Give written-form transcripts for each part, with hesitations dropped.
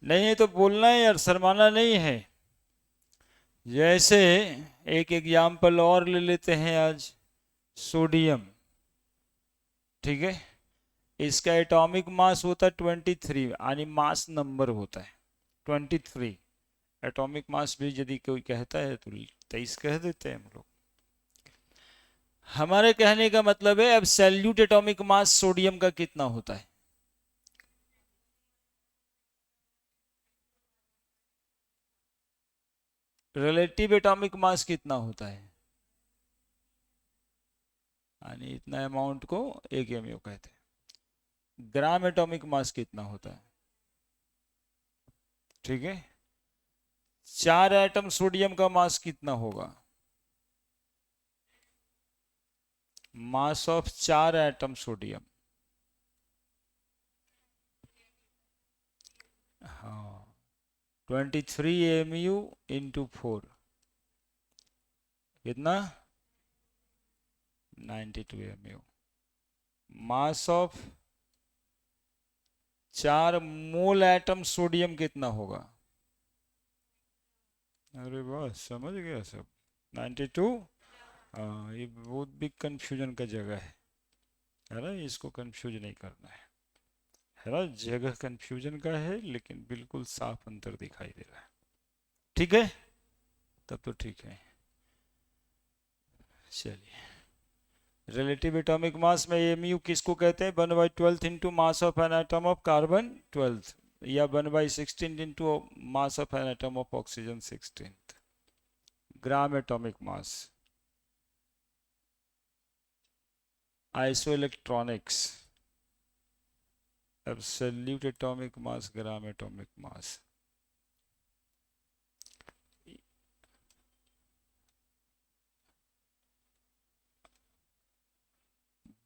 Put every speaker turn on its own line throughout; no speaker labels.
नहीं है तो बोलना है यार, शर्माना नहीं है। जैसे एक एग्जाम्पल और ले लेते हैं आज, सोडियम। ठीक है, इसका एटॉमिक मास होता है 23, यानी मास नंबर होता है 23। एटॉमिक मास भी यदि कोई कहता है तो 23 कह देते हैं हम लोग। हमारे कहने का मतलब है अब सैल्यूट एटॉमिक मास सोडियम का कितना होता है? रिलेटिव एटॉमिक मास कितना होता है? यानी इतना अमाउंट को 1 mu कहते हैं। ग्राम एटॉमिक मास कितना होता है? ठीक है, 4 एटम सोडियम का मास कितना होगा? Mass of 4 atom sodium. हाँ, 23 mu × 4 कितना? 92 mu। Mass of 4 mole atom sodium कितना होगा? अरे वाह, समझ गया सब। 92। हाँ, ये बहुत बिग कंफ्यूजन का जगह है ना, इसको कंफ्यूज नहीं करना है ना। जगह कंफ्यूजन का है लेकिन बिल्कुल साफ अंतर दिखाई दे रहा है। ठीक है, तब तो ठीक है। चलिए, रिलेटिव एटॉमिक मास में एमयू किसको कहते हैं? 1/12 into mass of an atom of carbon 12, या 1/16 into mass of an atom of oxygen 16। Gram atomic mass. Iso electronics, absolute atomic mass, gram atomic mass.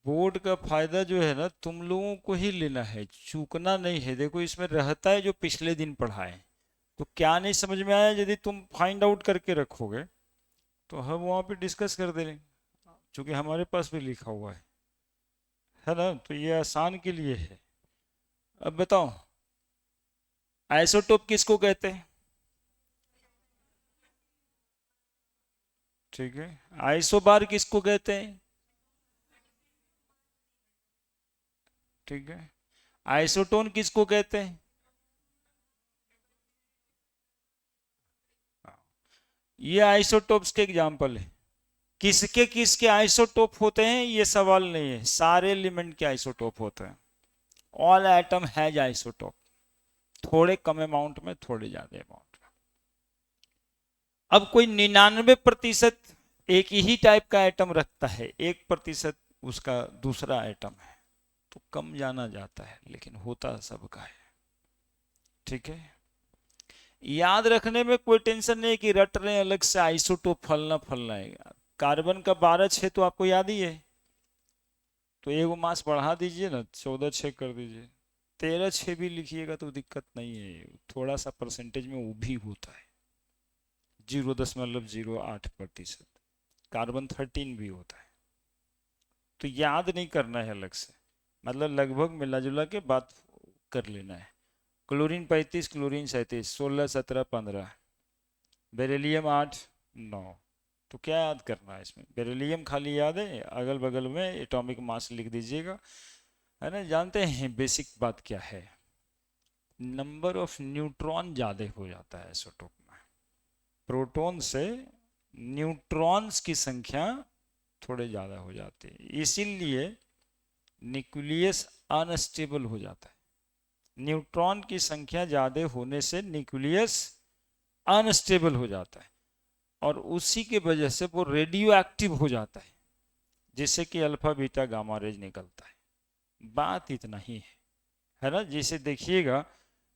Board का फायदा जो है ना, तुम लोगों को ही लेना है, चूकना नहीं है। देखो इसमें रहता है जो पिछले दिन पढ़ा है, तो क्या नहीं समझ में आया यदि तुम फाइंड आउट करके रखोगे तो हम वहाँ पे डिस्कस कर देंगे, क्योंकि हमारे पास भी लिखा हुआ है ना। तो ये आसान के लिए है। अब बताओ, आइसोटोप किसको कहते हैं? ठीक है, आइसोबार किसको कहते हैं? ठीक है, आइसोटोन किसको कहते हैं? ये आइसोटोप्स के एग्जाम्पल है। किसके किसके आइसोटोप होते हैं ये सवाल नहीं है, सारे एलिमेंट के आइसोटोप होते हैं। ऑल एटम हैज आइसोटोप, थोड़े कम अमाउंट में, थोड़े ज्यादा अमाउंट में। अब कोई 99% एक ही टाइप का एटम रखता है, 1% उसका दूसरा एटम है, तो कम जाना जाता है लेकिन होता सबका है। ठीक है, याद रखने में कोई टेंशन नहीं कि रट रहे हैं अलग से आइसोटोप फलना फलना है। कार्बन का 12 6 तो आपको याद ही है, तो एगो मास बढ़ा दीजिए ना, 14 6 कर दीजिए। 13 6 भी लिखिएगा तो दिक्कत नहीं है, थोड़ा सा परसेंटेज में वो भी होता है, 0.08%। कार्बन 13 भी होता है, तो याद नहीं करना है अलग से, मतलब लगभग मिला जुला के बात कर लेना है। Chlorine 35, chlorine 37, 16 17 15, beryllium 8 9। तो क्या याद करना है इसमें? बेरिलियम खाली याद है, अगल बगल में एटॉमिक मास लिख दीजिएगा, है ना। जानते हैं बेसिक बात क्या है? नंबर ऑफ न्यूट्रॉन ज़्यादा हो जाता है आइसोटोप में, प्रोटॉन से न्यूट्रॉन्स की संख्या थोड़े ज़्यादा हो जाती है, इसीलिए न्यूक्लियस अनस्टेबल हो जाता है। न्यूट्रॉन की संख्या ज़्यादा होने से न्यूक्लियस अनस्टेबल हो जाता है, और उसी के वजह से वो रेडियो एक्टिव हो जाता है, जिससे कि अल्फा बीटा गामा रेज निकलता है। बात इतना ही है ना। जैसे देखिएगा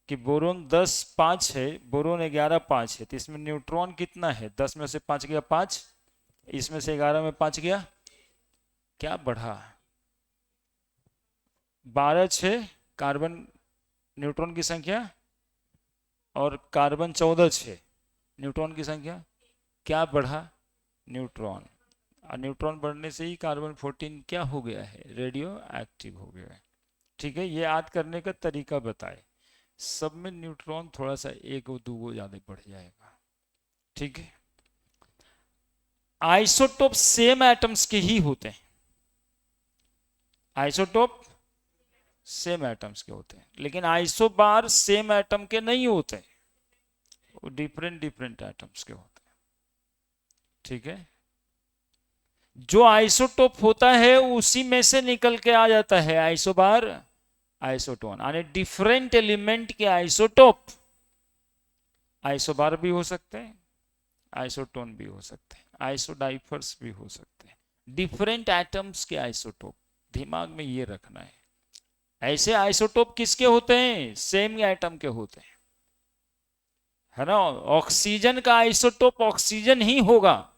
कि बोरोन 10 5 है, बोरोन 11 5 है, तो इसमें न्यूट्रॉन कितना है? 10 में से 5 गया 5, इसमें से 11 में 5 गया, क्या बढ़ा? 12 6 कार्बन न्यूट्रॉन की संख्या, और कार्बन 14 6 न्यूट्रॉन की संख्या, क्या बढ़ा? न्यूट्रॉन। और न्यूट्रॉन बढ़ने से ही कार्बन 14 क्या हो गया है? रेडियो एक्टिव हो गया है। ठीक है, ये याद करने का तरीका बताए। सब में न्यूट्रॉन थोड़ा सा एक और दो ज्यादा बढ़ जाएगा, ठीक है। आइसोटोप सेम एटम्स के ही होते हैं, आइसोटोप सेम एटम्स के होते हैं, लेकिन आइसोबार सेम एटम के नहीं होते, वो डिफरेंट डिफरेंट एटम्स के होते हैं, ठीक है। जो आइसोटोप होता है उसी में से निकल के आ जाता है आइसोबार आइसोटोन, यानी डिफरेंट एलिमेंट के आइसोटोप आइसोबार भी हो सकते हैं, आइसोटोन भी हो सकते हैं, आइसोडाइफर्स भी हो सकते हैं, डिफरेंट एटम्स के आइसोटोप, दिमाग में ये रखना है। ऐसे आइसोटोप किसके होते हैं? सेम एटम के होते हैं, है ना। ऑक्सीजन का आइसोटोप ऑक्सीजन ही होगा,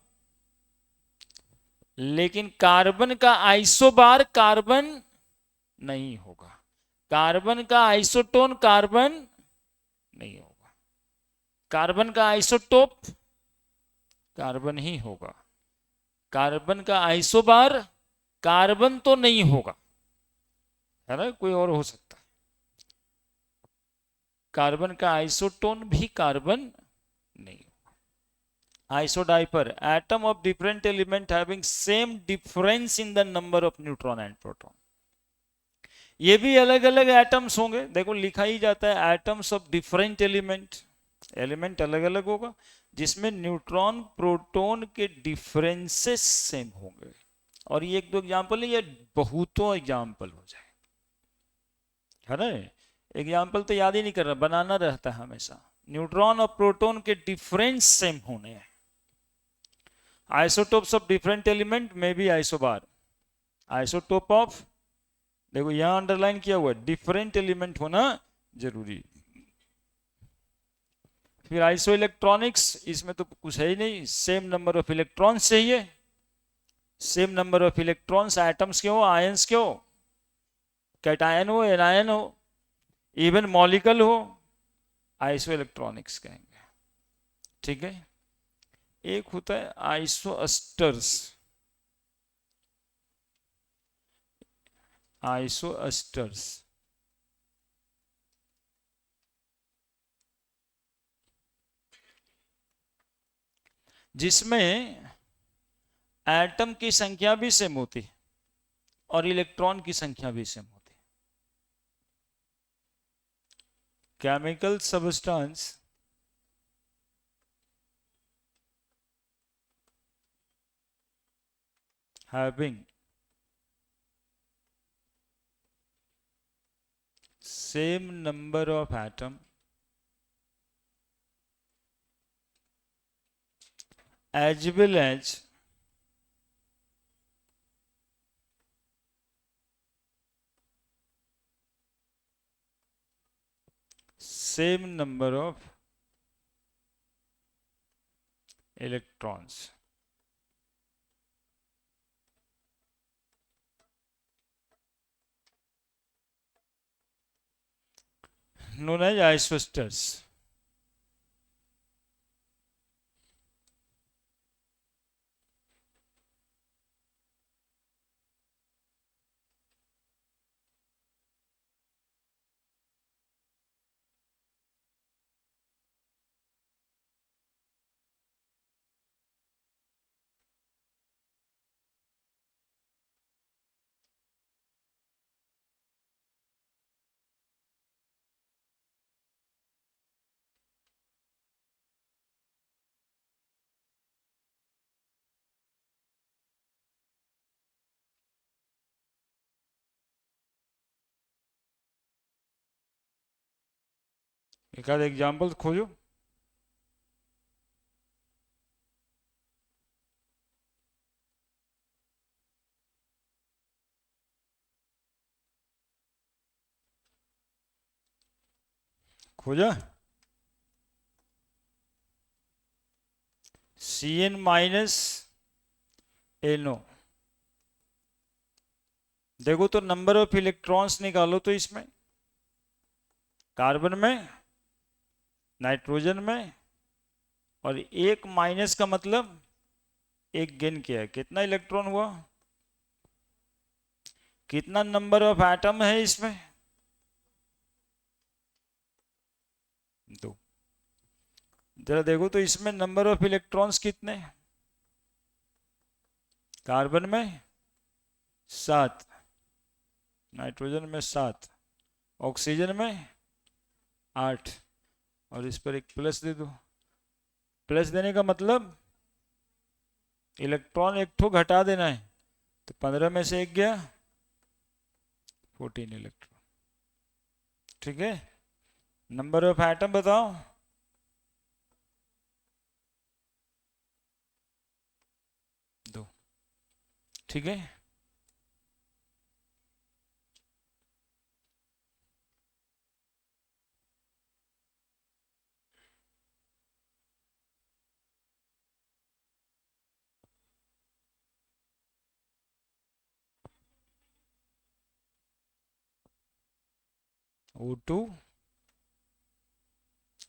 लेकिन कार्बन का आइसोबार कार्बन नहीं होगा, कार्बन का आइसोटोन कार्बन नहीं होगा, कार्बन का आइसोटोप कार्बन ही होगा, कार्बन का आइसोबार कार्बन तो नहीं होगा, है ना, कोई और हो सकता है। कार्बन का आइसोटोन भी कार्बन नहीं। Isodiapher atom of different element having same difference in the number of neutron and proton. ये भी अलग अलग एटम्स होंगे, देखो लिखा ही जाता है atoms of different element, element अलग अलग होगा जिसमें न्यूट्रॉन प्रोटॉन के डिफरेंसेस सेम होंगे। और ये एक दो एग्जांपल है, ये बहुतों एग्जांपल हो जाए, है ना। एग्जाम्पल तो याद ही नहीं कर रहा, बनाना रहता है हमेशा। न्यूट्रॉन और प्रोटॉन के डिफरेंस सेम होने हैं। आइसोटोप्स ऑफ डिफरेंट एलिमेंट में भी आइसोबार, आइसोटोप ऑफ, देखो यहां अंडरलाइन किया हुआ है, डिफरेंट एलिमेंट होना जरूरी। फिर आइसो इलेक्ट्रॉनिक्स, इसमें तो कुछ है ही नहीं, सेम नंबर ऑफ इलेक्ट्रॉन्स चाहिए, same number of electrons, atoms के हो, आयंस के हो, कैटायन हो, एनायन हो, इवन मॉलिक्यूल हो, आइसो इलेक्ट्रॉनिक्स कहेंगे, ठीक है। एक होता है आइसोएस्टर्स, आइसोएस्टर्स जिसमें एटम की संख्या भी सेम होती है और इलेक्ट्रॉन की संख्या भी सेम होती है। Chemical substance having same number of atom as well as same number of electrons, known as isosters। एक आध एग्जाम्पल खोजो। खोजा, Cn माइनस NO, देखो तो नंबर ऑफ इलेक्ट्रॉन्स निकालो तो इसमें, कार्बन में, नाइट्रोजन में, और एक माइनस का मतलब एक गेन किया है, कितना इलेक्ट्रॉन हुआ, कितना नंबर ऑफ एटम है इसमें, 2। जरा देखो तो इसमें नंबर ऑफ इलेक्ट्रॉन्स कितने हैं? कार्बन में 7, नाइट्रोजन में 7, ऑक्सीजन में 8, और इस पर एक प्लस दे दो। प्लस देने का मतलब इलेक्ट्रॉन एक ठो घटा देना है, तो 15 में से एक गया, 14 इलेक्ट्रॉन। ठीक है, नंबर ऑफ एटम बताओ। 2। ठीक है, O2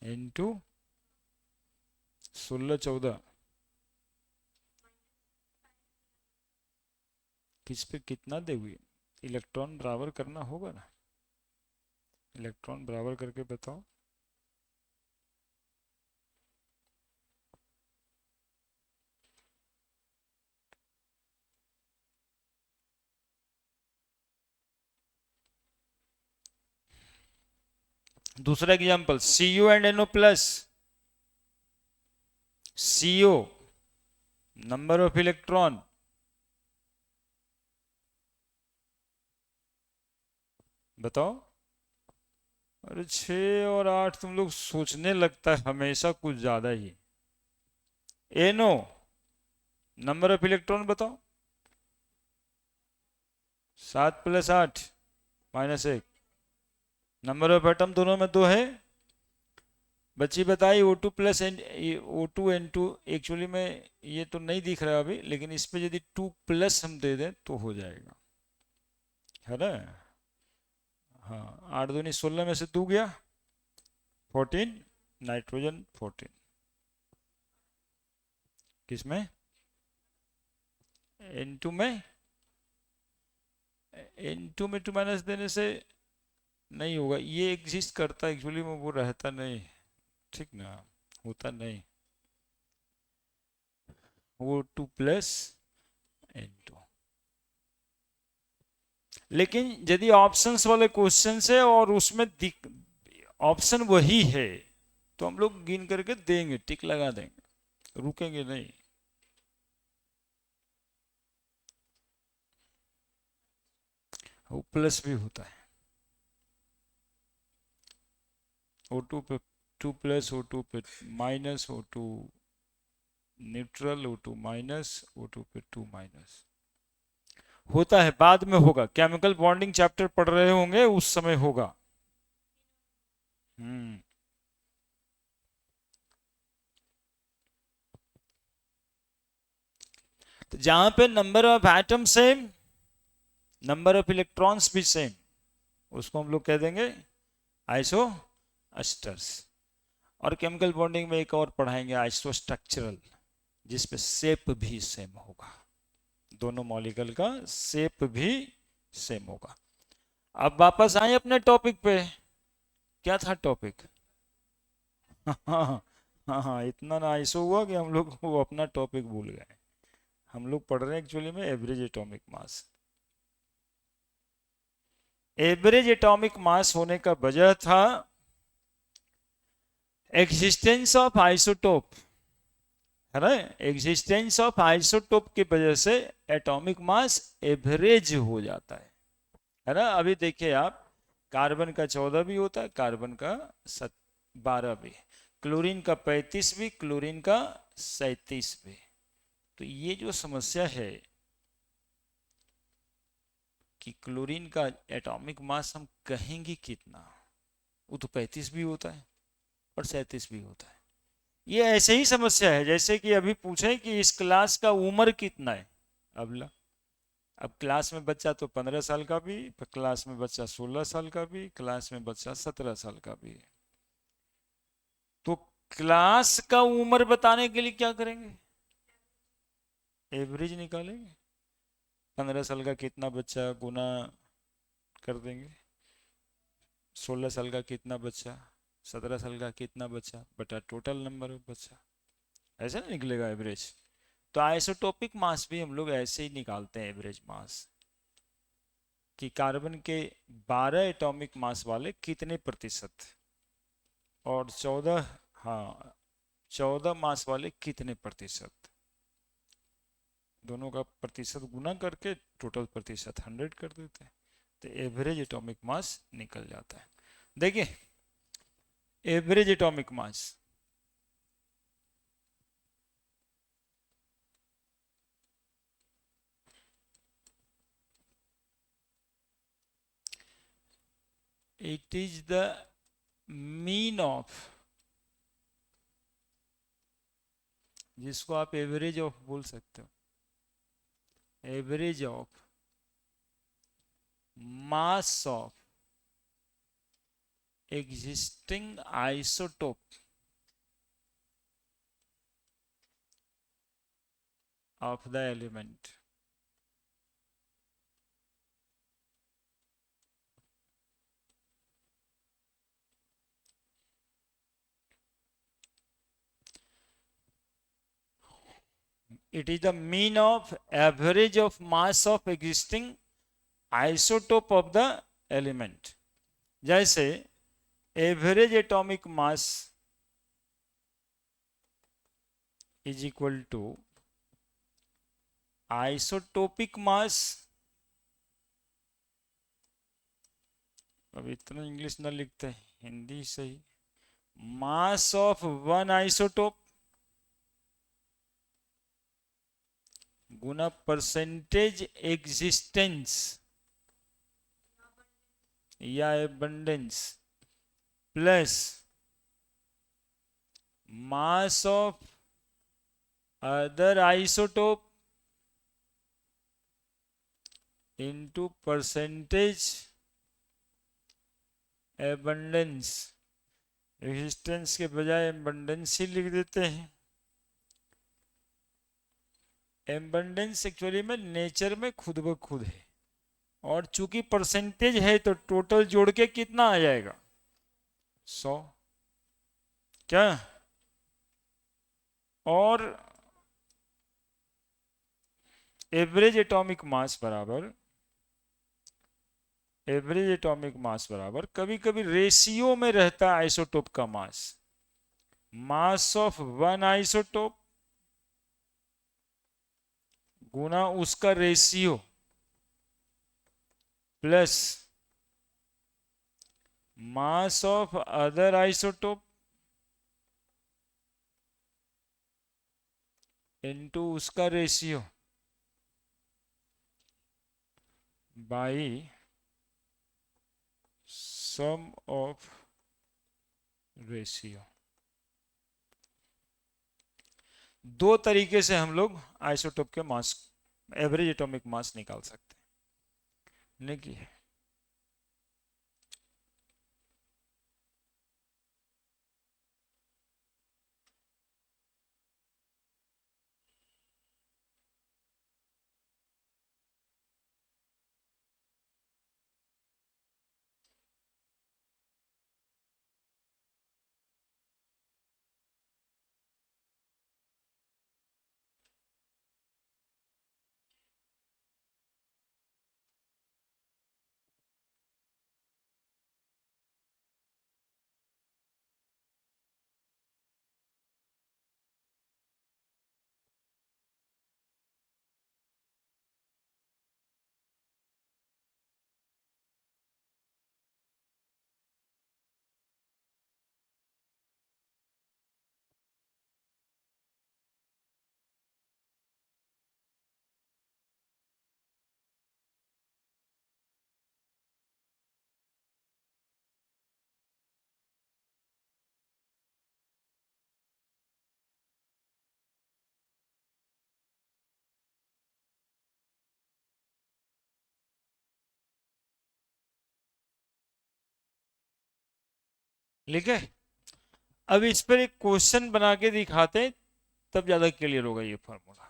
N2 16 14, किस पे कितना देगी? इलेक्ट्रॉन बराबर करना होगा ना, इलेक्ट्रॉन बराबर करके बताओ। दूसरा example, Cu and NO plus. CO number of electron, बताओ। अरे 6 और 8 तुम लोग सोचने लगता है हमेशा कुछ ज्यादा ही। NO नंबर ऑफ इलेक्ट्रॉन बताओ। 7 + 8 -1, नंबर ऑफ एटम दोनों में 2 है। बच्ची बताई O2 plus O2 N2, actually में ये तो नहीं दिख रहा अभी, लेकिन इस पे यदि 2 प्लस हम दे दें तो हो जाएगा, है ना। हाँ, 8 दूनी 16 में से 2 गया, 14, नाइट्रोजन 14। किसमें? N2 में। N2 में 2 माइनस देने से नहीं होगा, ये एग्जिस्ट करता है एक्चुअली में, वो रहता नहीं, ठीक ना, होता नहीं, वो 2 प्लस N2। लेकिन यदि ऑप्शंस वाले क्वेश्चन है और उसमें ऑप्शन वही है, तो हम लोग गिन करके देंगे, टिक लगा देंगे, रुकेंगे नहीं। वो प्लस भी होता है, O2 पे 2 प्लस, O2 पे minus, O2 neutral, O2 minus, O2 पे 2 माइनस होता है, बाद में होगा। केमिकल बॉन्डिंग चैप्टर पढ़ रहे होंगे, उस समय होगा। हम्म। तो जहां पे number of atom same, number of electrons भी सेम, उसको हम लोग कह देंगे आइसो एस्टर्स। और केमिकल बॉन्डिंग में एक और पढ़ाएंगे, आइसो स्ट्रक्चरल, जिसपे शेप भी सेम होगा, दोनों मॉलिक्यूल का शेप भी सेम होगा। अब वापस आए अपने टॉपिक पे। क्या था टॉपिक? हाँ हाँ हाँ, इतना ना आइसो हुआ कि हम लोग वो अपना टॉपिक भूल गए। हम लोग पढ़ रहे हैं एक्चुअली में average atomic mass. Average atomic मास होने का वजह था एग्जिस्टेंस ऑफ आइसोटोप, है ना। एग्जिस्टेंस ऑफ आइसोटोप की वजह से एटॉमिक मास एवरेज हो जाता है ना। अभी देखिए आप, कार्बन का 14 भी होता है, कार्बन का 12 भी, क्लोरीन का 35 भी, क्लोरीन का 37 भी। तो ये जो समस्या है कि क्लोरीन का एटॉमिक मास हम कहेंगे कितना, वो तो 35 भी होता है और 37 भी होता है। ये ऐसे ही समस्या है जैसे कि अभी पूछे कि इस क्लास का उम्र कितना है। अब ला, अब क्लास में बच्चा तो 15 साल का भी, क्लास में बच्चा 16 साल का भी, क्लास में बच्चा 17 साल का भी। तो क्लास का उम्र बताने के लिए क्या करेंगे? एवरेज निकालेंगे। 15 साल का कितना बच्चा गुना कर देंगे, 16 साल का कितना बच्चा 17 साल का कितना बचा बटा टोटल नंबर बचा, ऐसा नहीं निकलेगा एवरेज। तो आइसोटोपिक मास भी हम लोग ऐसे ही निकालते हैं एवरेज मास, कि कार्बन के 12 एटॉमिक मास वाले कितने प्रतिशत, और 14, हाँ 14 मास वाले कितने प्रतिशत, दोनों का प्रतिशत गुना करके टोटल प्रतिशत 100 कर देते हैं, तो एवरेज एटॉमिक मास निकल जाता है। देखिए average atomic mass, it is the mean of, जिसको आप एवरेज ऑफ बोल सकते हो, average of mass of existing isotope of the element. It is the mean of average of mass of existing isotope of the element. जैसे average atomic mass is equal to isotopic mass, अब इतना English ना लिखते हैं, हिंदी सही, mass of one isotope गुना percentage existence या abundance plus mass of other isotope into percentage abundance, resistance के बजाय एबंडेंस ही लिख देते हैं। एबंडेंस एक्चुअली में नेचर में खुद ब खुद है, और चूंकि परसेंटेज है तो टोटल जोड़ के कितना आ जाएगा 100, क्या, और एवरेज एटॉमिक मास बराबर, एवरेज एटॉमिक मास बराबर कभी कभी रेशियो में रहता है आइसोटोप का mass, mass of one isotope गुना उसका ratio plus mass of other isotope into उसका ratio by sum of ratio. दो तरीके से हम लोग आइसोटोप के मास, एवरेज एटॉमिक मास निकाल सकते हैं। देखिए लिखे, अब इस पर एक क्वेश्चन बना के दिखाते हैं, तब ज्यादा क्लियर होगा ये फॉर्मूला।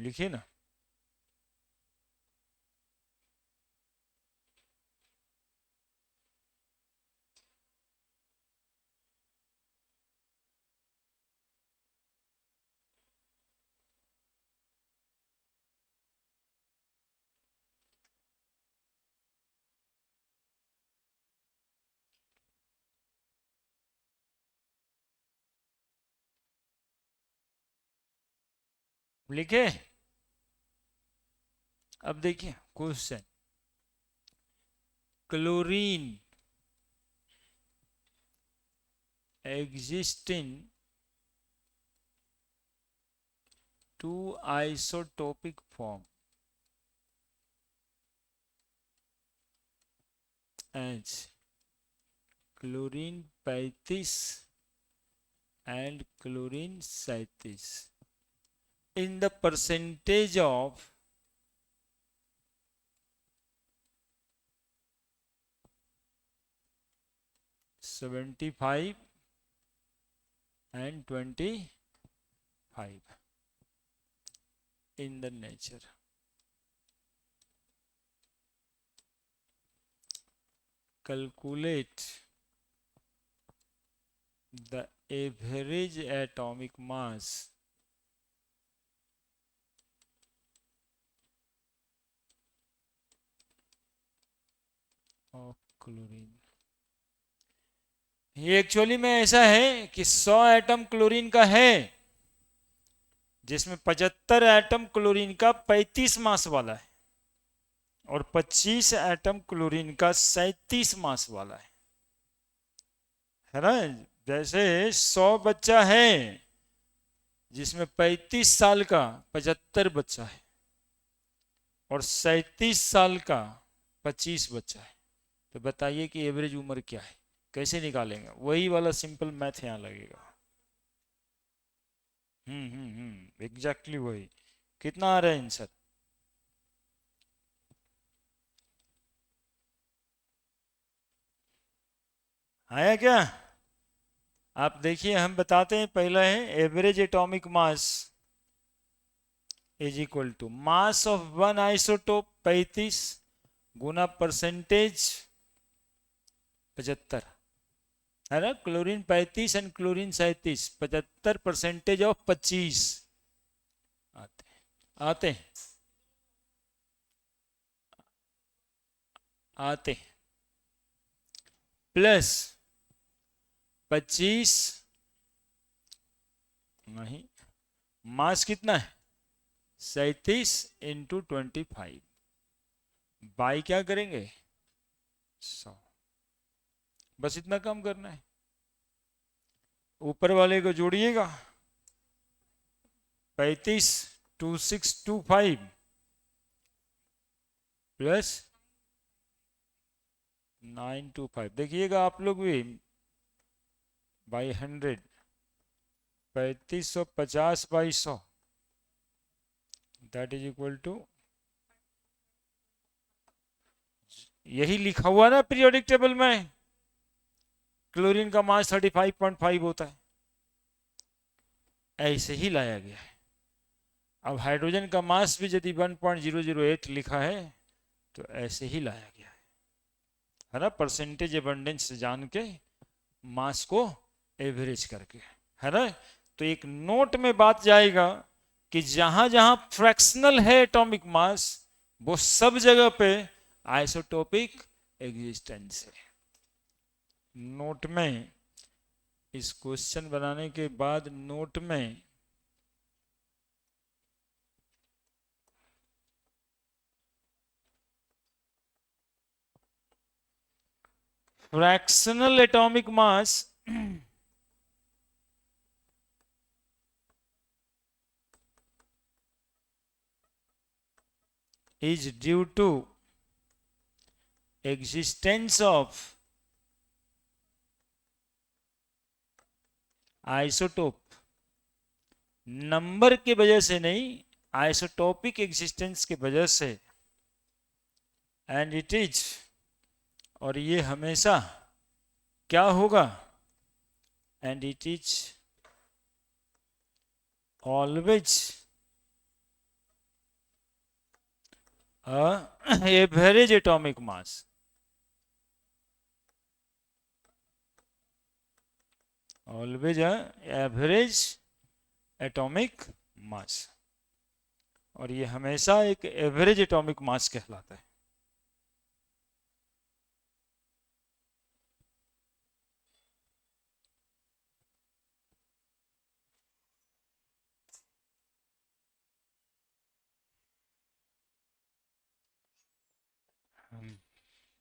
लिखिए ना, लिखे? अब देखिए question, chlorine exists in two isotopic form as chlorine 35 and chlorine 37 in the percentage of 75 and 25 in the nature. Calculate the average atomic mass of chlorine. ये एक्चुअली में ऐसा है कि 100 एटम क्लोरीन का है, जिसमें 75 एटम क्लोरीन का 35 मास वाला है और 25 एटम क्लोरीन का 37 मास वाला है ना। जैसे 100 बच्चा है जिसमें 35 साल का 75 बच्चा है और 37 साल का 25 बच्चा है, तो बताइए कि एवरेज उम्र क्या है, कैसे निकालेंगे? वही वाला सिंपल मैथ यहाँ लगेगा। एग्जैक्टली वही। कितना आ रहा है आंसर? आया क्या? आप देखिए, हम बताते हैं, पहला है average atomic mass is equal to mass of one isotope 35 गुना परसेंटेज 75, है ना। क्लोरीन 35 एंड क्लोरीन 37, 75% ऑफ 25 आते आते प्लस 25 नहीं, मास कितना है 37 इंटू 25 बाई क्या करेंगे 100, बस इतना कम करना है। ऊपर वाले को जोड़िएगा, 35 2625 प्लस 925, देखिएगा आप लोग भी, by 100, 3550 by 100, that is equal to, यही लिखा हुआ ना पीरियोडिक टेबल में, क्लोरीन का मास 35.5 होता है, ऐसे ही लाया गया है। अब हाइड्रोजन का मास भी यदि 1.008 लिखा है तो ऐसे ही लाया गया है ना, परसेंटेज एबंडेंस जान के मास को एवरेज करके, है ना। तो एक नोट में बात जाएगा कि जहां जहां फ्रैक्शनल है एटॉमिक मास, वो सब जगह पे आइसोटोपिक एग्जिस्टेंस है। नोट में, इस क्वेश्चन बनाने के बाद नोट में fractional atomic mass is due to existence of isotope, number की वजह से नहीं, आइसोटोपिक एग्जिस्टेंस की वजह से, एंड इट इज, और ये हमेशा क्या होगा, and it is always average atomic mass, always average atomic मास, और ये हमेशा एक एवरेज एटॉमिक मास कहलाता है।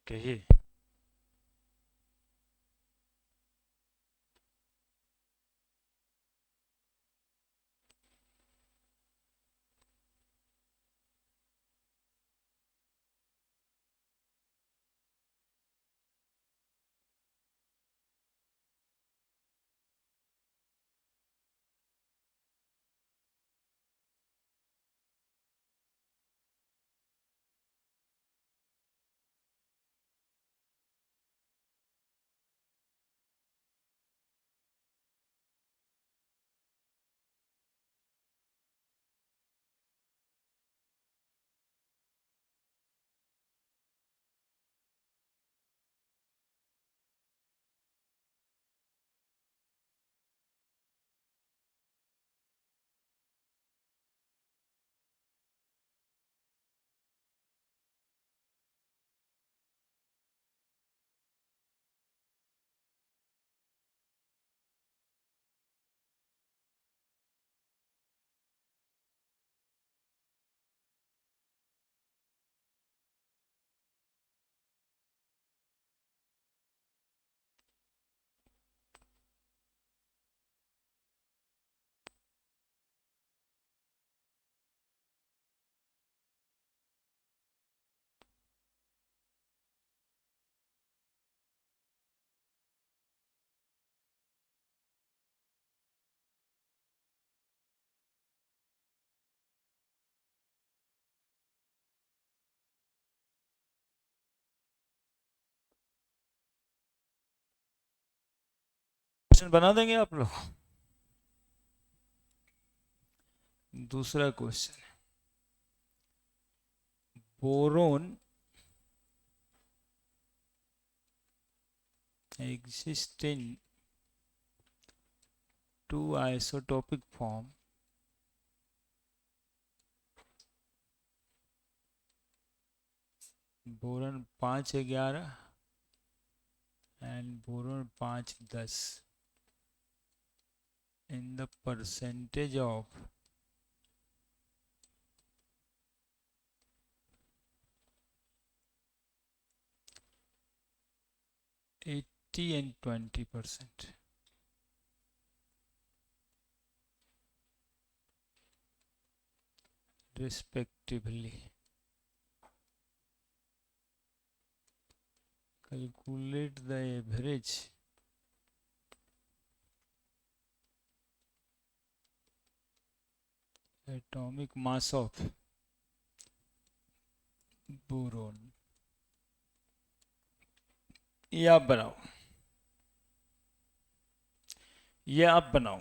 कहिए। क्वेश्चन बना देंगे आप लोग। दूसरा question, boron exists in two isotopic form boron 511 and boron 510 in the percentage of 80 and 20% respectively. Calculate the average atomic mass of boron. ये आप बनाओ, ये आप बनाओ।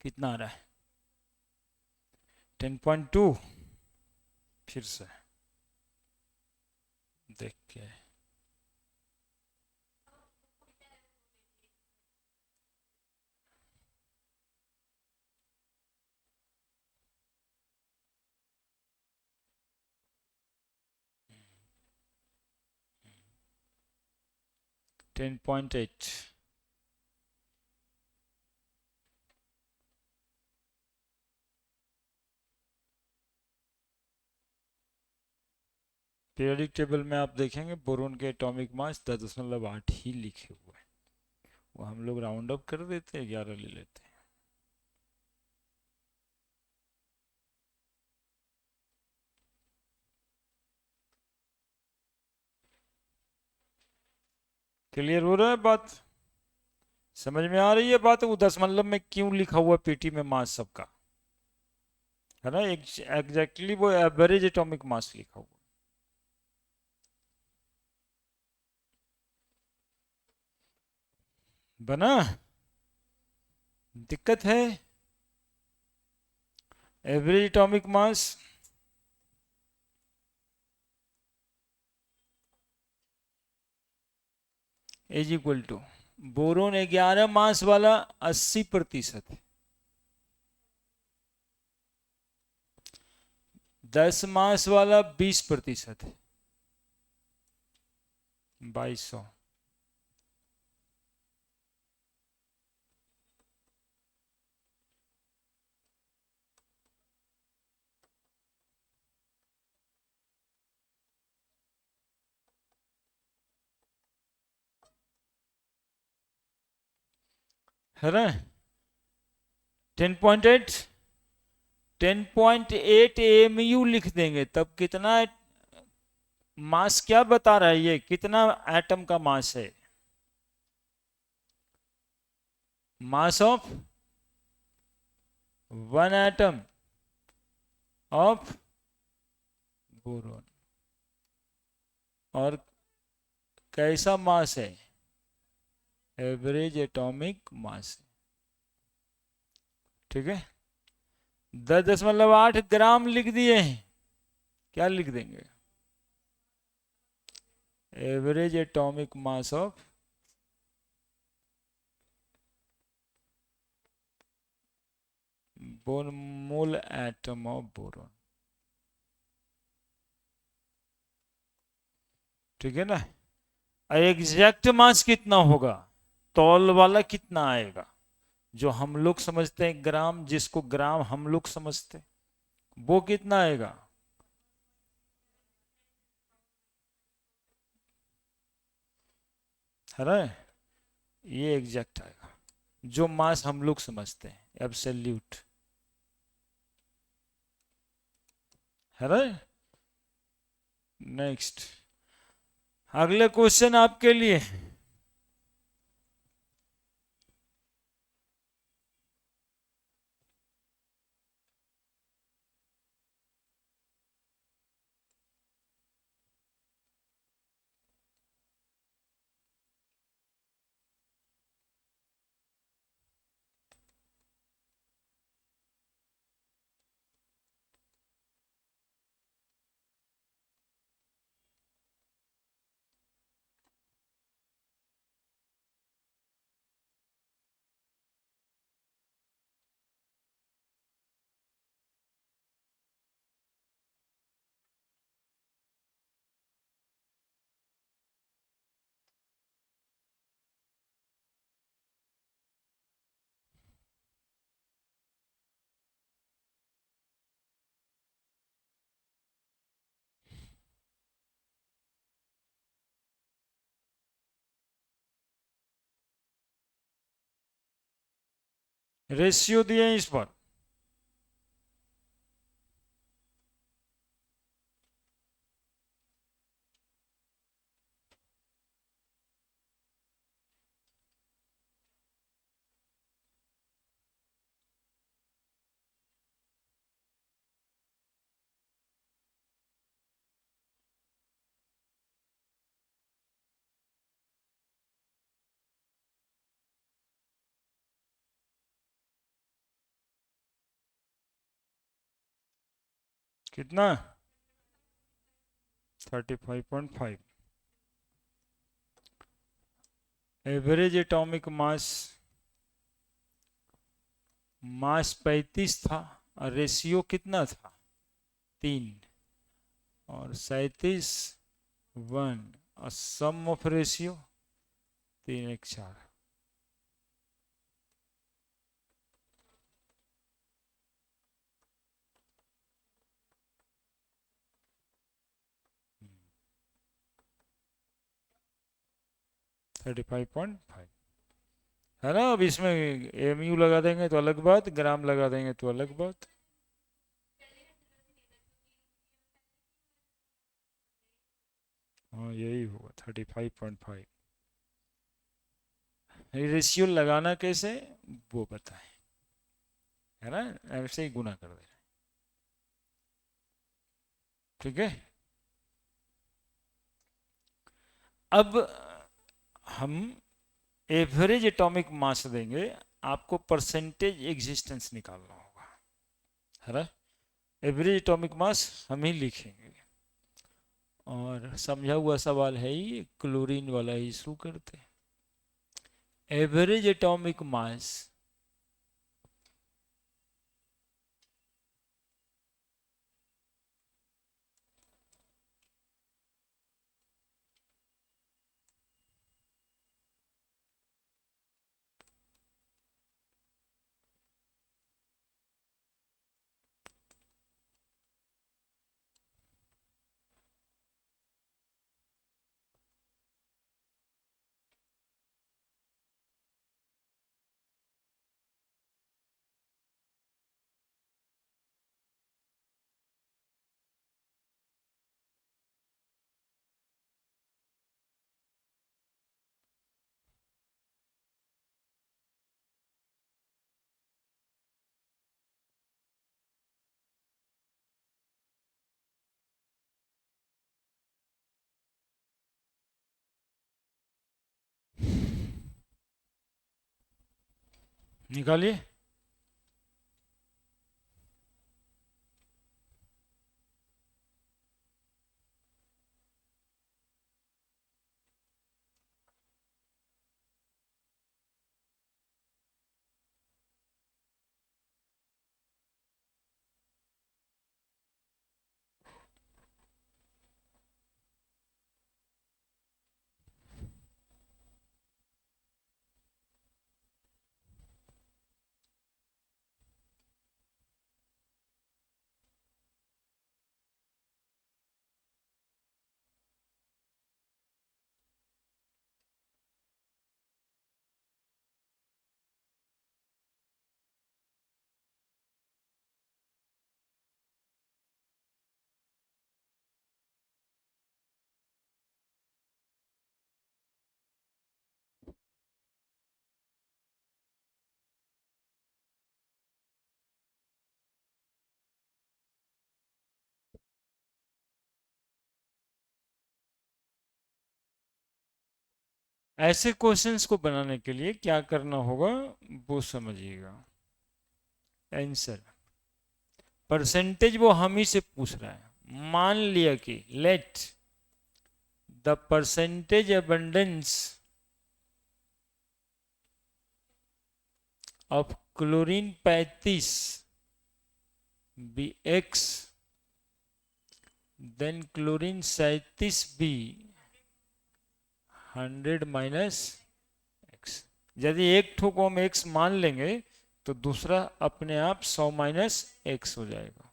कितना आ रहा है? 10.2। फिर से देख के 10.8। पीरियोडिक टेबल में आप देखेंगे बोरोन के एटॉमिक मास 10.8 ही लिखे हुए हैं। वो हम लोग राउंड अप कर देते हैं, 11 ले लेते हैं। क्लियर हो रहा है बात? समझ में आ रही है बात? वो दशमलव में क्यों लिखा हुआ पीटी में मास सबका, है ना? एग्जैक्टली वो एवरेज एटॉमिक मास लिखा हुआ। बना? दिक्कत है? Average atomic mass is equal to boron 11 mass वाला 80%, 10 मास वाला 20%, 2200। है ना? 10.8, 10.8 AMU लिख देंगे तब कितना मास, क्या बता रहा है ये, कितना एटम का मास है? मास of one atom of boron. और कैसा मास है? एवरेज एटॉमिक मास। ठीक है, 10.8 ग्राम लिख दिए हैं। क्या लिख देंगे? Average atomic mass of mole atom of boron. ठीक है ना? एग्जैक्ट मास कितना होगा, तौल वाला कितना आएगा, जो हम लोग समझते हैं ग्राम, जिसको ग्राम हम लोग समझते हैं, वो कितना आएगा? है ना? ये एग्जैक्ट आएगा, जो मास हम लोग समझते हैं, एब्सोल्यूट। है ना? नेक्स्ट, अगले क्वेश्चन आपके लिए। रेशियो दिए हैं इस पर। कितना? 35.5। एवरेज एटॉमिक मास, मास 35 था, और रेशियो कितना था? 3। और 37 1, और सम ऑफ रेशियो 3 1 4। 35.5। है ना? अब इसमें एमयू लगा देंगे तो अलग बात, ग्राम लगा देंगे तो अलग बात। हाँ यही होगा 35.5। रेशियो लगाना कैसे, वो बताएं। है ना? ऐसे ही गुना कर देना। ठीक है, अब हम एवरेज एटॉमिक मास देंगे, आपको परसेंटेज एग्जिस्टेंस निकालना होगा। है ना? एवरेज एटॉमिक मास हम ही लिखेंगे, और समझा हुआ सवाल है ही, क्लोरीन वाला ही शुरू करते हैं। एवरेज एटॉमिक मास निकालिए। ऐसे क्वेश्चंस को बनाने के लिए क्या करना होगा वो समझिएगा। आंसर परसेंटेज वो हम ही से पूछ रहा है। मान लिया कि let the percentage abundance of chlorine 35 be X, then chlorine 37 be 100 minus X. यदि एक ठो को हम एक्स मान लेंगे तो दूसरा अपने आप 100 माइनस एक्स हो जाएगा,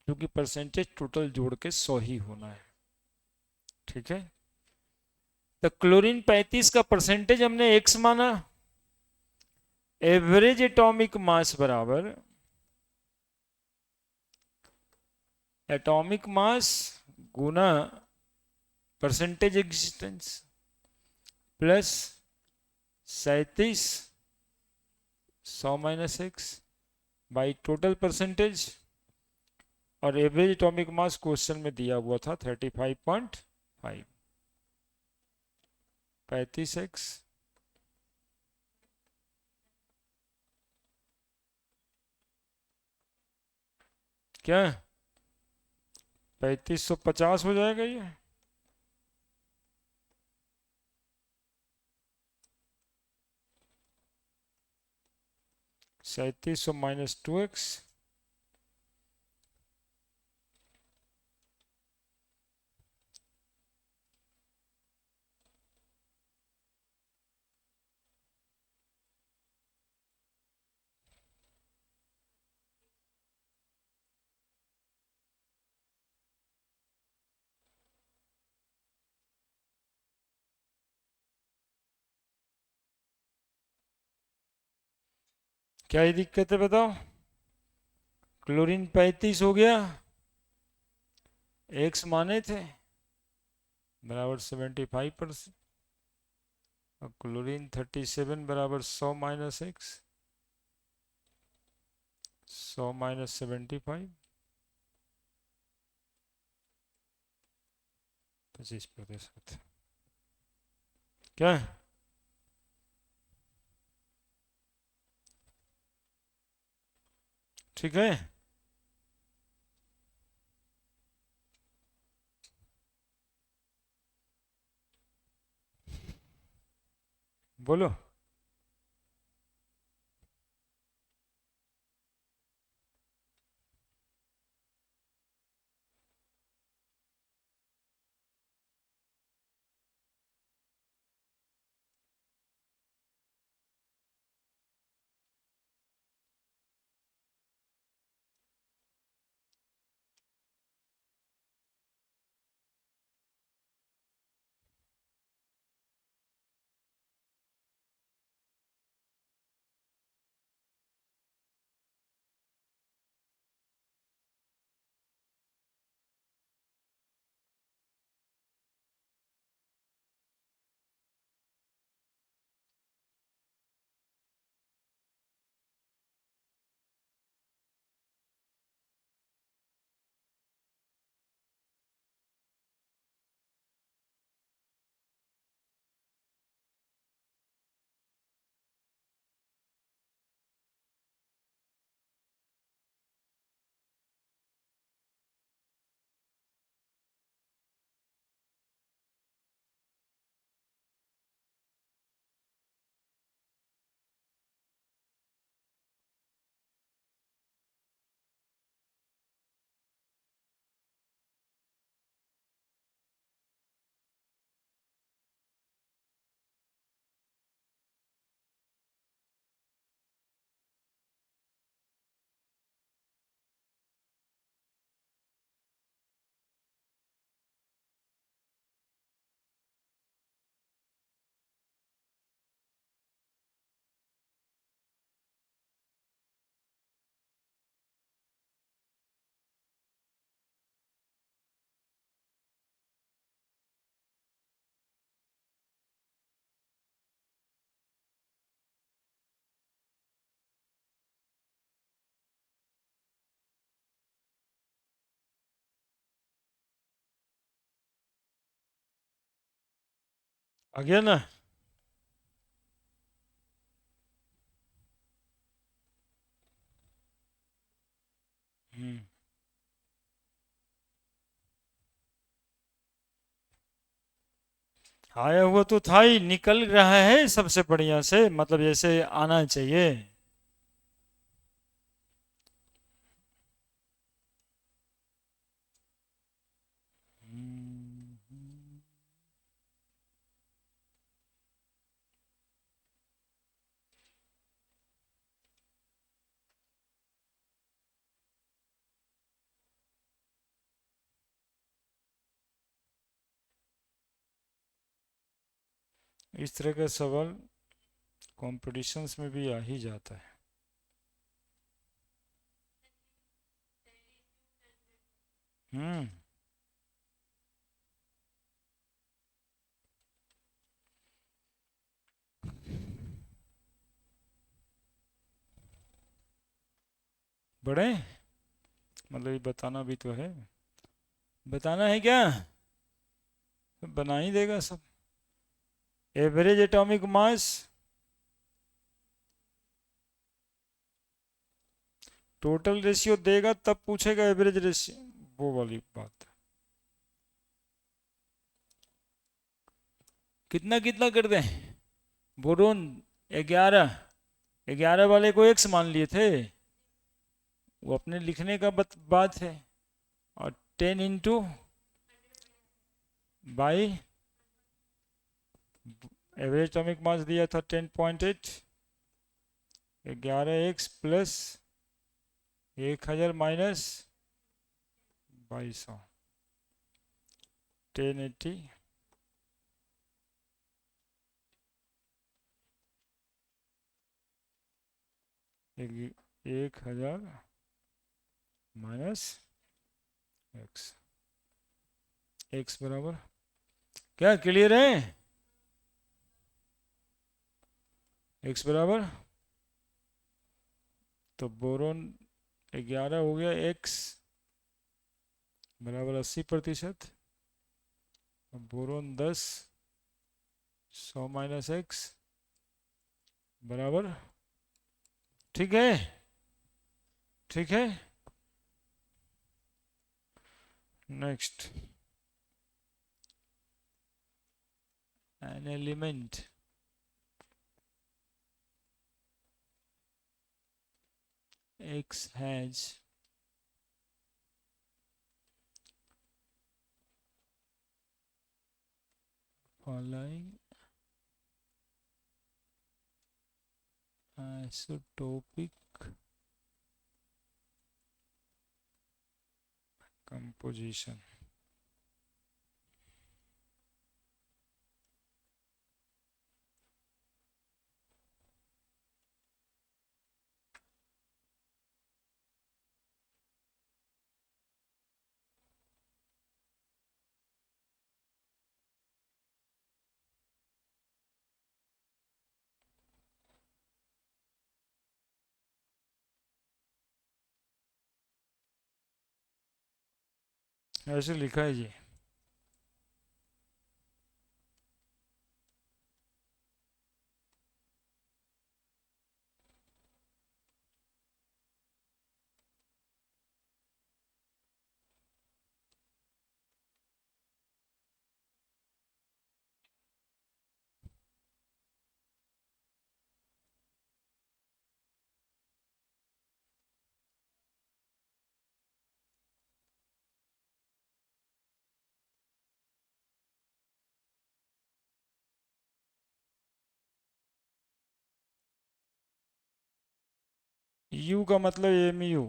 क्योंकि परसेंटेज टोटल जोड़ के 100 ही होना है। ठीक है, तो क्लोरीन 35 का परसेंटेज हमने एक्स माना। एवरेज एटॉमिक मास बराबर atomic mass Guna percentage existence plus 37 100 minus x by total percentage. और एवरेज एटॉमिक मास क्वेश्चन में दिया हुआ था 35.5, 35x क्या 3550 हो जाएगा ये। 3700 माइनस 2x क्या ही दिक्कत है बताओ। क्लोरीन 35 हो गया, एक्स माने थे बराबर 75%, और क्लोरीन 37 बराबर 100 माइनस एक्स, 100 माइनस 75 25%। क्या है? ठीक है, बोलो। आ गया ना? हम्म। आया हुआ तो था ही, निकल रहा है सबसे बढ़िया से, मतलब जैसे आना चाहिए। हम्म। इस तरह का सवाल कॉम्पिटिशन्स में भी आ ही जाता है। हम्म। बड़े, मतलब ये बताना भी तो है। बताना है क्या? बना ही देगा सब। एवरेज एटॉमिक मास, टोटल रेशियो देगा तब पूछेगा एवरेज रेशियो, वो वाली बात। कितना कितना कर दें? बोरोन 11, 11 वाले को एक्स मान लिए थे, वो अपने लिखने का बात है। और 10 इंटू बाई एवरेज एटॉमिक मास दिया था 10.8, 11x plus 1000 minus 2200, 1080। 1000 minus x, x बराबर क्या, क्लियर है? एक्स बराबर, तो बोरोन 11 हो गया, एक्स बराबर 80%, बोरोन 10, 100 माइनस एक्स बराबर, ठीक है? ठीक है। Next, an element x has following isotopic composition। ऐसे लिखा है जी। U का मतलब mu।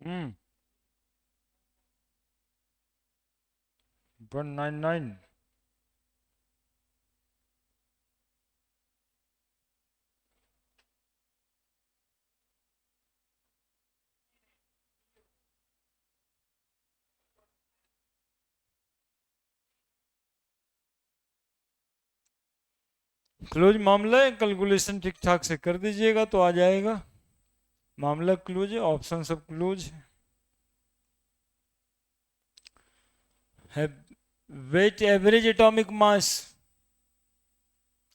हम्म 199। क्लोज मामला है, कैलकुलेशन ठीक ठाक से कर दीजिएगा तो आ जाएगा। मामला क्लोज है, ऑप्शन सब क्लोज है। Weight average atomic mass,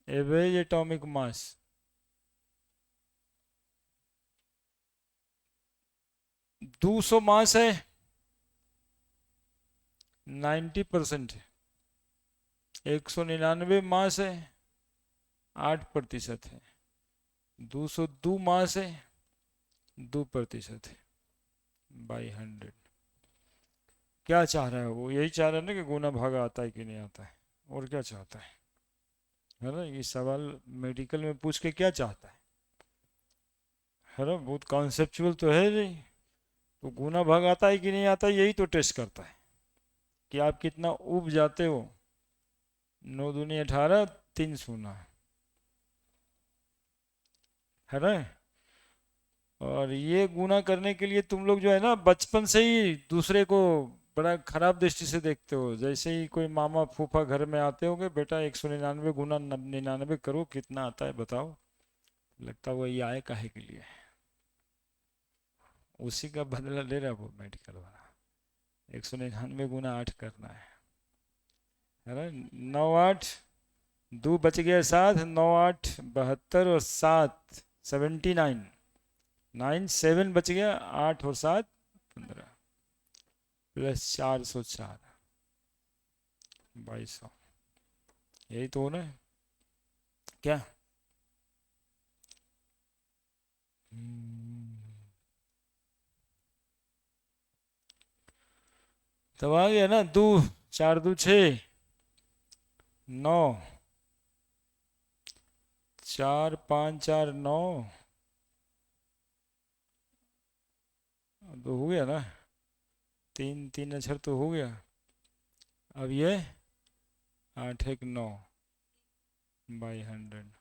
average atomic mass 200 mass है, 90% है। 199 मास है, 8% है। 202 मास है, 2% है बाई 100। क्या चाह रहा है वो? यही चाह रहा है ना कि गुना भागा आता है कि नहीं आता है, और क्या चाहता है ना? ये सवाल मेडिकल में पूछ के क्या चाहता है ना? बहुत कॉन्सेप्चुअल तो है नहीं। तो गुना भाग आता है कि नहीं आता है, यही तो टेस्ट करता है कि आप कितना उब जाते हो। 9 दूनी 18, 3 शून्य, है ना? और ये गुना करने के लिए तुम लोग जो है ना, बचपन से ही दूसरे को बड़ा खराब दृष्टि से देखते हो। जैसे ही कोई मामा फूफा घर में आते होंगे, बेटा 199 गुना 99 करो, कितना आता है बताओ, लगता है वही आए काहे के लिए। उसी का बदला ले रहा है वो मेडिकल वाला। 199 गुना 8 करना है ना? 9 8, 2 बच गया 7, 9 8 72 और 7 79, 9 7 बच गया, 8 और 7 15, प्लस 404, 2200। यही तो होना है क्या? तब आ गया ना? 2 4 2 6, 9, 4 5 4 9, तो हो गया ना? 3 3 अक्षर तो हो गया। अब ये 8 1 9 बाई 100,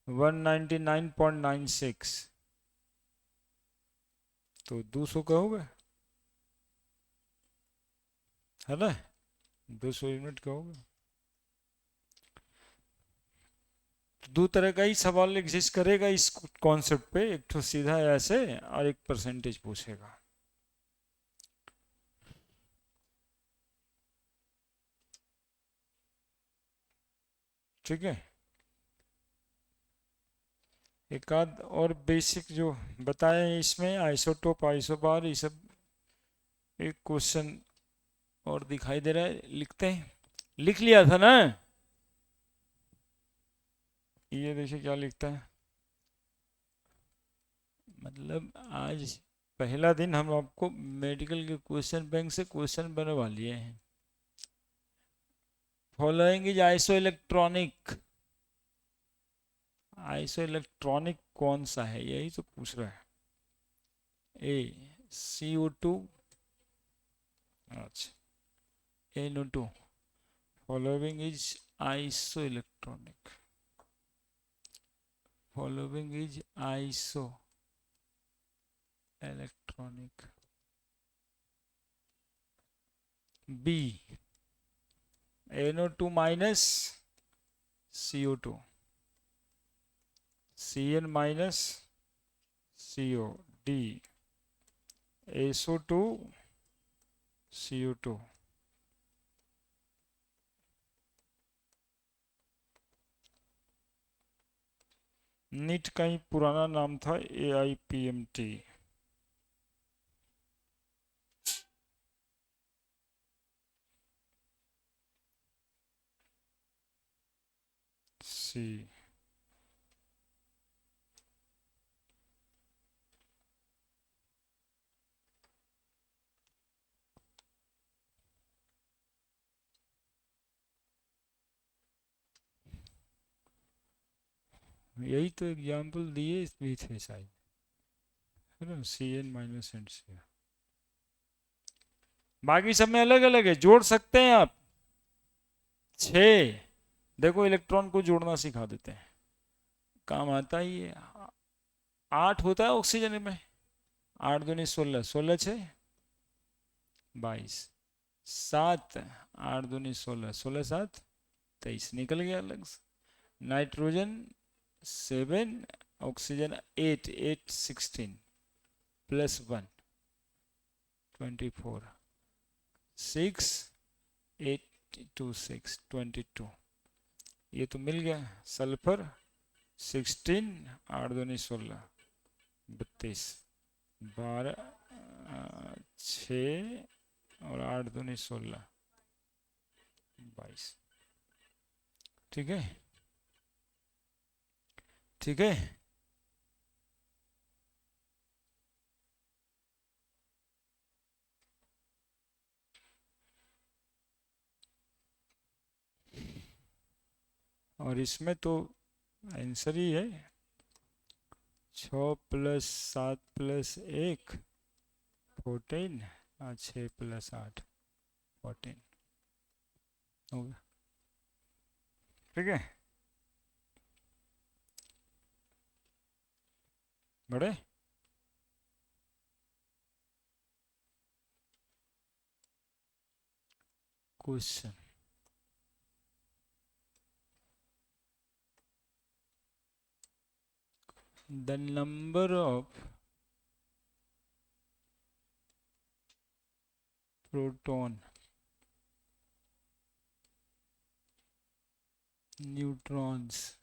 199.96, तो 200 का होगा, है ना? 200 यूनिट का होगा। तो दो तरह का ही सवाल एग्जिस्ट करेगा इस कॉन्सेप्ट पे, एक तो सीधा ऐसे और एक परसेंटेज पूछेगा। ठीक है। एक आध और बेसिक जो बताए इसमें, आइसोटोप आइसोबार, ये सब। एक क्वेश्चन और दिखाई दे रहा है, लिखते हैं। लिख लिया था ना? ये देखिए क्या लिखता है। मतलब आज पहला दिन हम आपको मेडिकल के क्वेश्चन बैंक से क्वेश्चन बनवा लिए हैं। Following is iso electronic, iso electronic कौन सा है, यही तो पूछ रहा है। ए CO2, अच्छा NO2। Following is isoelectronic, following is isoelectronic. B NO2 minus CO2, CN minus CO, D SO2 CO2। NEET का ही पुराना नाम था AIPMT। सी यही तो एग्जाम्पल दिए भी थे शायद, CN माइनस NCl। बाकी सब में अलग अलग है, जोड़ सकते हैं आप। 6, देखो इलेक्ट्रॉन को जोड़ना सिखा देते हैं, काम आता ही है। 8 होता है ऑक्सीजन में, 8 दूनी 16, 16 6 22, 7 8 दूनी 16, 16 7 23, निकल गया अलग से। नाइट्रोजन 7, ऑक्सीजन 8, 8 16 प्लस 1 24, 6 8 2 6 22, ये तो मिल गया। सल्फर 16, 8 दूनी 16 32, 12 6 और 8 दूनी 16 22। ठीक है, ठीक है। और इसमें तो आंसर ही है 6 + 7 + 1 14, 6 + 8 14 हो गया। ठीक है, बड़े question. The number of proton, neutrons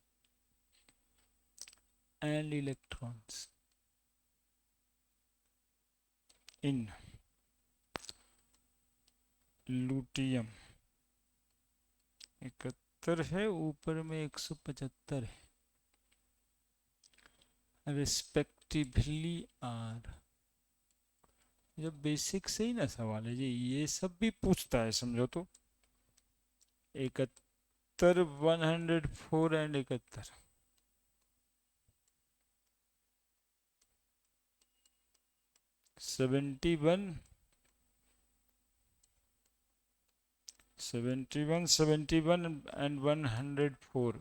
and electrons in luteum 71 है, ऊपर में 175 है, रिस्पेक्टिवली आर। जब बेसिक से ही ना सवाल है जी, ये सब भी पूछता है समझो तो। 71 104 एंड 71 71 71 71 and 104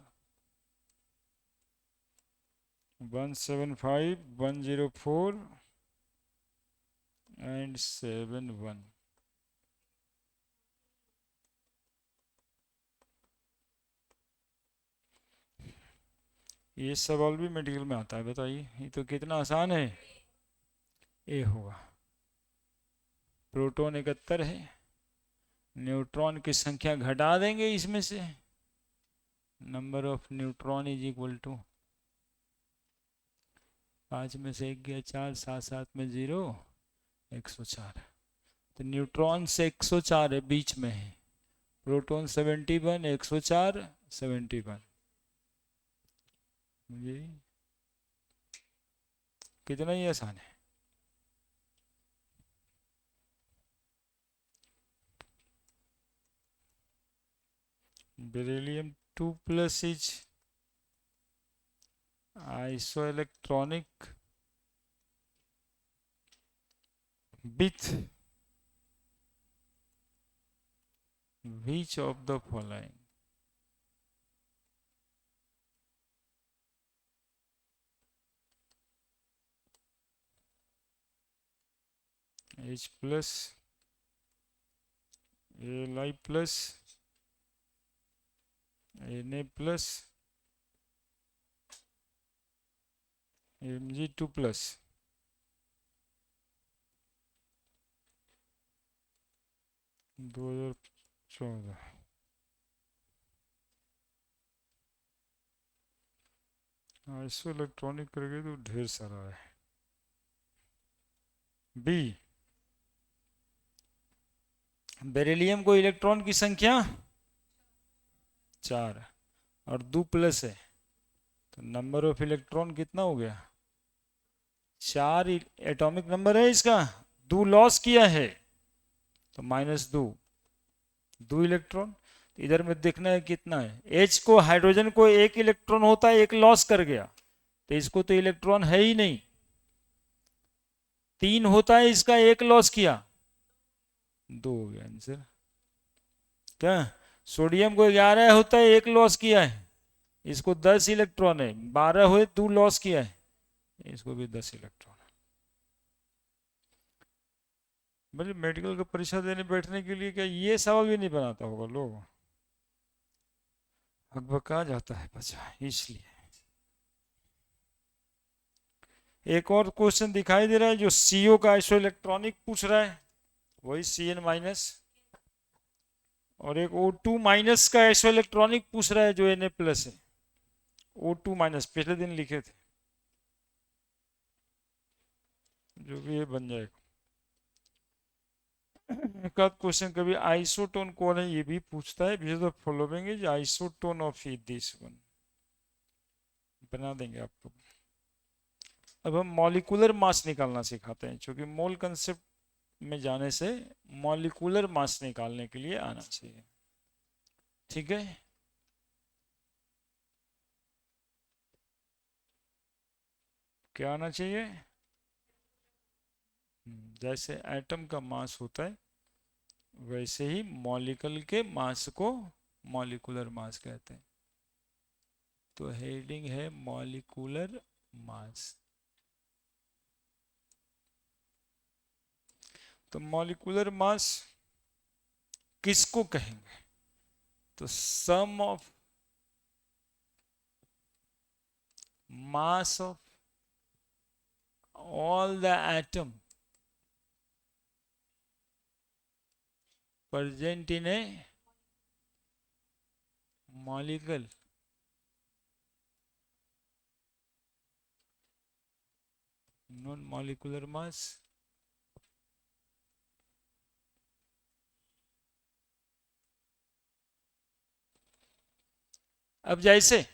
175 104 and 71। ये सवाल भी मेडिकल में आता है, बताइए, ये तो कितना आसान है। ए होगा, प्रोटॉन 71 है, न्यूट्रॉन की संख्या घटा देंगे इसमें से, number of neutron is equal to 5 में से 1 गया 4, 7 7 में 0, 104। तो न्यूट्रॉन से 104 है, बीच में है। प्रोटॉन 71, 104 71। मुझे कितना ही आसान है। Beryllium 2+ is isoelectronic with which of the following? H+, Li+, Na+, Mg2+। दो 2014 आइसो इलेक्ट्रॉनिक करके तो ढेर सारा है। बी, बेरिलियम को इलेक्ट्रॉन की संख्या 4 और 2+ है, तो नंबर ऑफ इलेक्ट्रॉन कितना हो गया? 4 एटॉमिक नंबर है इसका, 2 लॉस किया है तो -2 इलेक्ट्रॉन। इधर में देखना है कितना है। H को, हाइड्रोजन को 1 इलेक्ट्रॉन होता है, 1 लॉस कर गया, तो इसको तो इलेक्ट्रॉन है ही नहीं, 3 होता है, इसका 1 लॉस किया, 2 हो गया आंसर। क्या, सोडियम को 11 होता है, 1 लॉस किया है, इसको 10 इलेक्ट्रॉन है, 12 हुए 2 लॉस किया है, इसको भी 10 इलेक्ट्रॉन। मतलब मेडिकल का परीक्षा देने बैठने के लिए क्या ये सवाल भी नहीं बनाता होगा लोग, हकबका जाता है बच्चा इसलिए। एक और क्वेश्चन दिखाई दे रहा है जो सीओ का आइसो इलेक्ट्रॉनिक पूछ रहा है, वही Cn माइनस, और एक O2 माइनस का आइसो इलेक्ट्रॉनिक पूछ रहा है जो Na प्लस है, O2 माइनस पिछले दिन लिखे थे, जो भी ये बन जाएगा। एक आध क्वेश्चन कभी आइसोटोन कौन है ये भी पूछता है, which the following is isotone of this one, बना देंगे आपको। अब हम मॉलिक्यूलर मास निकालना सिखाते हैं, क्योंकि मोल कंसेप्ट में जाने से मॉलिक्यूलर मास निकालने के लिए आना चाहिए, ठीक है। क्या आना चाहिए, जैसे एटम का मास होता है वैसे ही मॉलिक्यूल के मास को मॉलिक्यूलर मास कहते हैं। तो हेडिंग है मॉलिक्यूलर मास। तो मॉलिक्यूलर मास किसको कहेंगे, तो sum of mass of all the atom present in a molecule non molecular mass। अब जैसे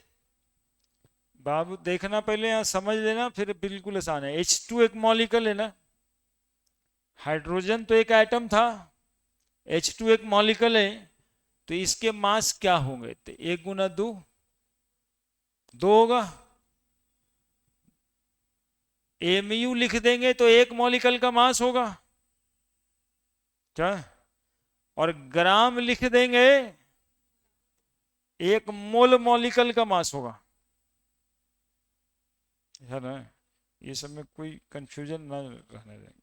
बाबू देखना, पहले यहां समझ लेना फिर बिल्कुल आसान है। H2 एक मॉलिक्यूल है ना, हाइड्रोजन तो एक एटम था, H2 एक मॉलिक्यूल है, तो इसके मास क्या होंगे, तो 1 गुना 2 2 होगा, mu लिख देंगे तो एक मॉलिक्यूल का मास होगा क्या, और ग्राम लिख देंगे, एक मोल मॉलिक्यूल का मास होगा, है ना। ये सब में कोई कंफ्यूजन ना रहने देंगे।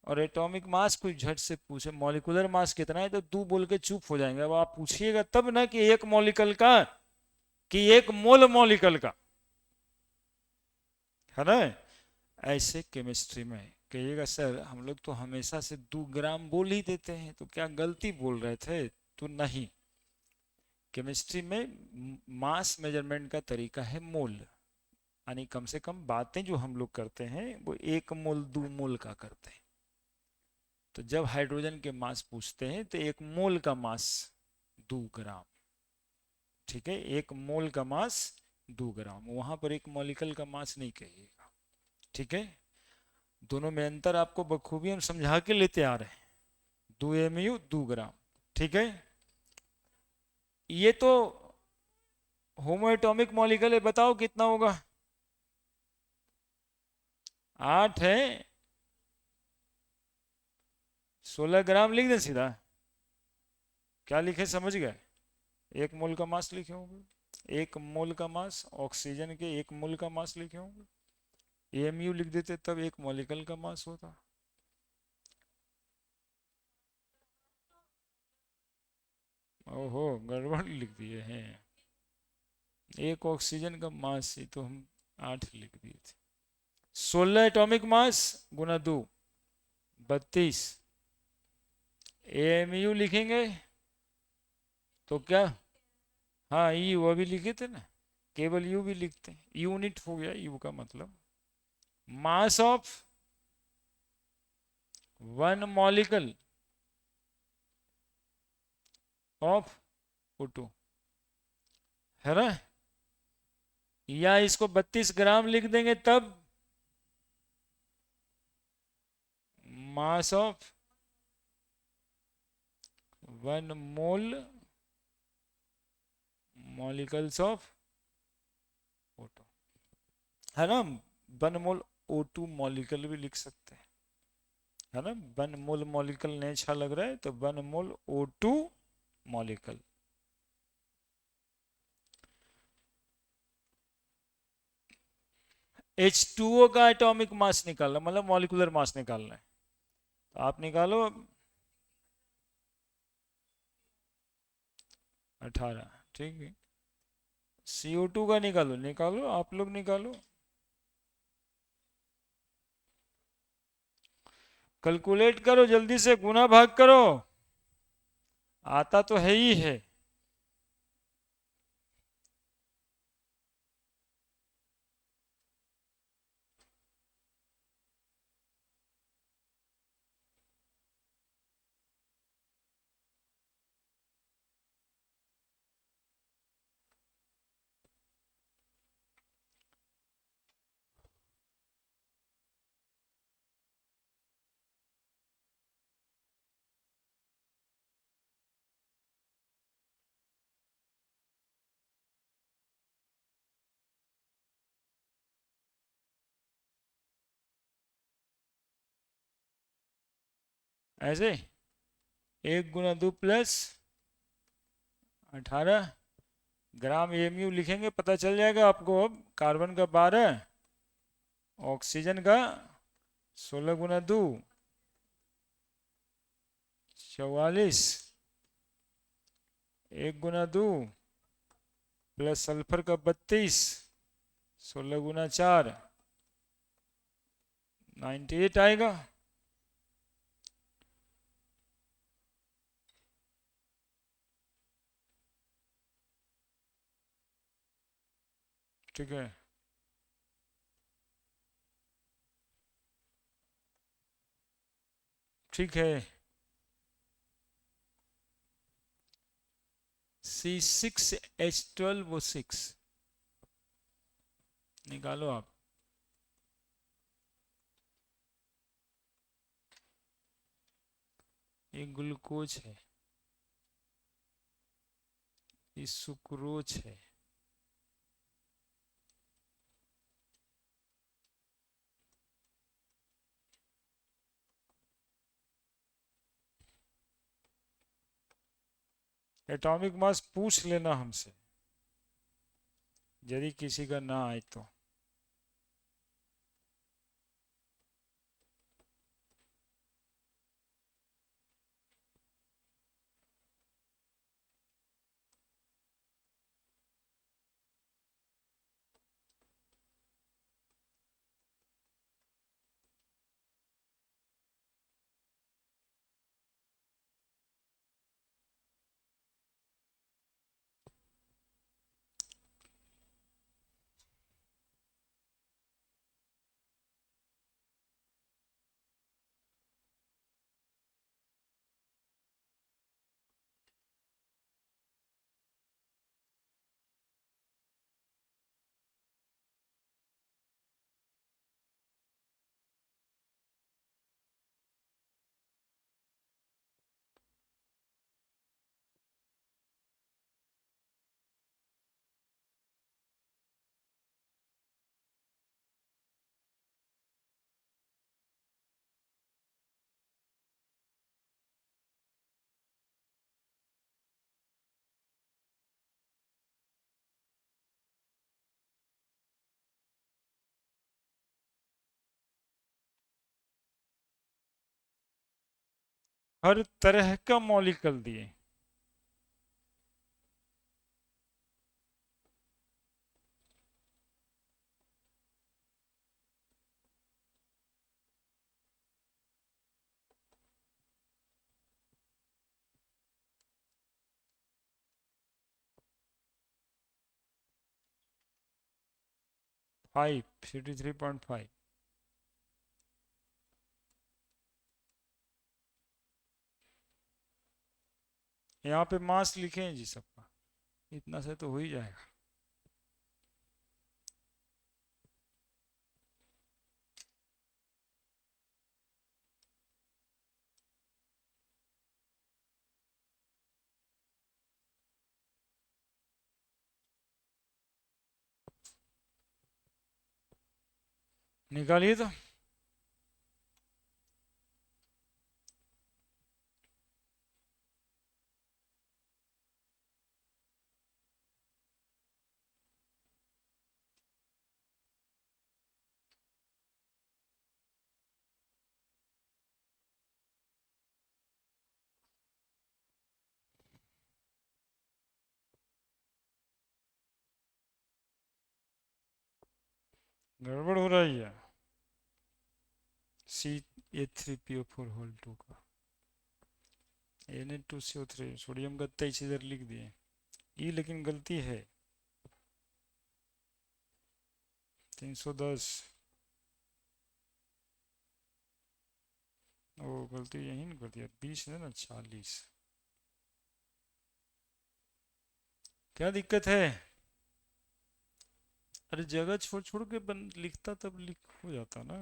और एटॉमिक मास कोई झट से पूछे मॉलिक्यूलर मास कितना है तो तू बोल के चुप हो जाएंगे। अब आप पूछिएगा तब ना कि एक मॉलिक्यूल का, कि एक मोल मॉलिक्यूल का, है ना। ऐसे केमिस्ट्री में कहिएगा सर हम लोग तो हमेशा से 2 ग्राम बोल ही देते हैं, तो क्या गलती बोल रहे थे, तो नहीं। केमिस्ट्री में मास मेजरमेंट का तरीका है मोल, यानी कम से कम बातें जो हम लोग करते हैं वो 1 मोल 2 मोल का करते हैं। तो जब हाइड्रोजन के मास पूछते हैं तो 1 मोल का मास 2 ग्राम, ठीक है, 1 मोल का मास 2 ग्राम, वहां पर एक मॉलिक्यूल का मास नहीं कहिएगा, ठीक है। दोनों में अंतर आपको बखूबी हम समझा के लेते आ रहे हैं, 2 mu 2 ग्राम, ठीक है। ये तो होमोएटॉमिक मॉलिक्यूल है, बताओ कितना होगा, 8 है, 16 ग्राम लिख दें सीधा, क्या लिखे समझ गए, 1 मोल का मास लिखे होंगे, 1 मोल का मास, ऑक्सीजन के 1 मोल का मास लिखे होंगे, एमयू लिख देते तब 1 मॉलिक्यूल का मास होता। ओहो गड़बड़ लिख दिए हैं, 1 ऑक्सीजन का मास ही तो हम 8 लिख दिए थे। 16 एटॉमिक मास गुना 2 32, एमयू लिखेंगे तो क्या, हाँ यू अभी लिखे थे ना, केवल यू भी लिखते हैं, यूनिट हो गया यू का मतलब, मास ऑफ 1 मॉलिक्यूल ऑफ O2, है ना। या इसको 32 ग्राम लिख देंगे तब मास of 1 mole molecules of O2, है ना। 1 मोल O2 मॉलिक्यूल भी लिख सकते हैं, है ना, 1 मोल मॉलिक्यूल नहीं अच्छा लग रहा है तो 1 मोल O2 मॉलिक्यूल। H2O का एटॉमिक मास निकालना मतलब मॉलिक्यूलर मास निकालना है, तो आप निकालो 18, ठीक है। CO2 का निकालो, निकालो आप लोग निकालो, कैलकुलेट करो जल्दी से, गुना भाग करो, आता तो है ही है। ऐसे 1 × 2 + 18 ग्राम एमयू लिखेंगे, पता चल जाएगा आपको। अब कार्बन का 12, ऑक्सीजन का 16 × 2 44, 1 × 2 प्लस सल्फर का 32, 16 × 4 98 आएगा। ठीक है, ठीक है। C6H12O6 निकालो आप। ये ग्लूकोज है, ये सुक्रोज है, एटॉमिक मास पूछ लेना हमसे यदि किसी का ना आए तो। हर तरह का मॉलिक्यूल दिए। फाइव 53.5। यहाँ पे मास लिखे हैं जी सबका, इतना से तो हो ही जाएगा। निकालिए तो। गड़बड़ हो रहा है या C H3PO4 होल 2 का Na2CO3 सोडियम का 23 इधर लिख दिए ई, लेकिन गलती है 310। वो गलती यहीं नहीं कर दिया, 20 है ना 40। क्या दिक्कत है? अरे जगह छोड़ छोड़ के लिखता तब लिख हो जाता ना।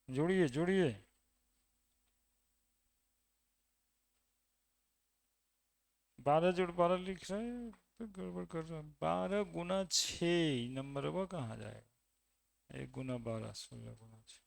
जोड़िए जोड़िए। 12 जोड़ 12 लिख रहे हैं तो गड़बड़ कर रहा है। 12 गुना 6 नंबर वो कहाँ जाएगा? 1 गुना 12 16 गुना 6।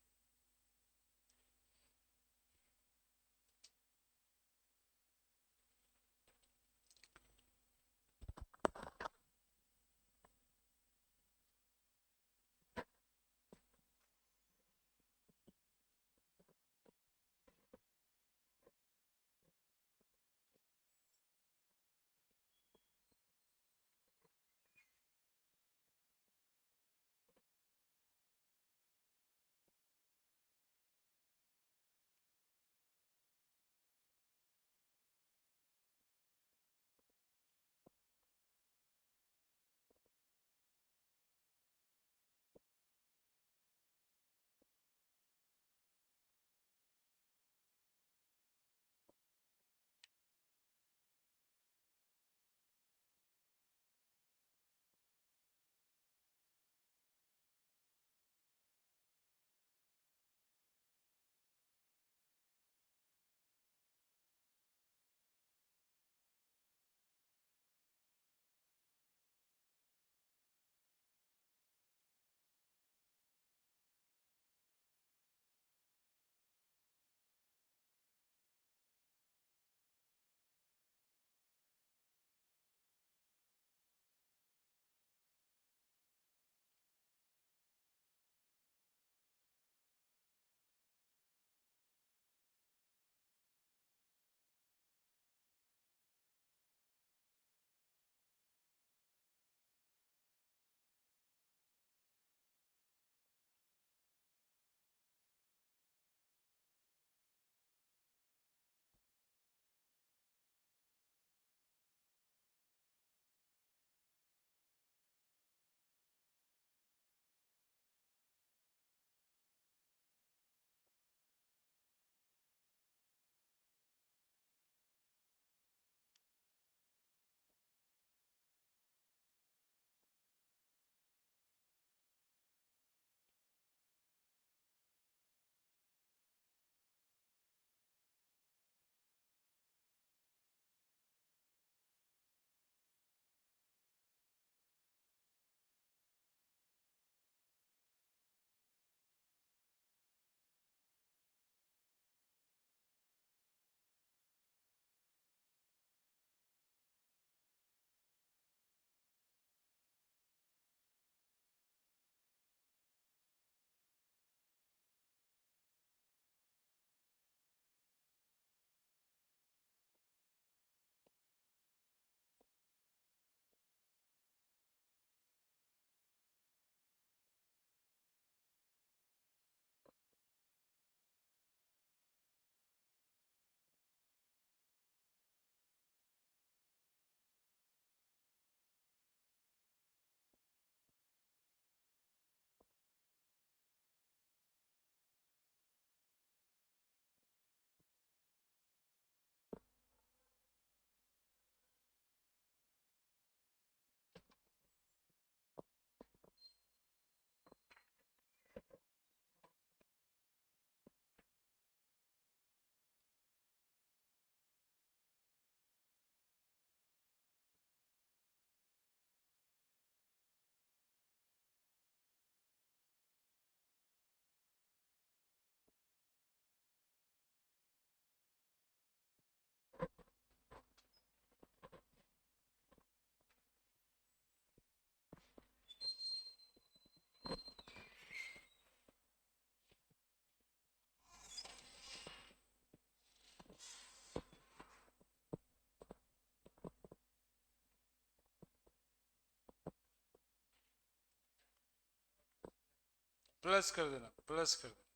प्लस कर देना, प्लस कर देना,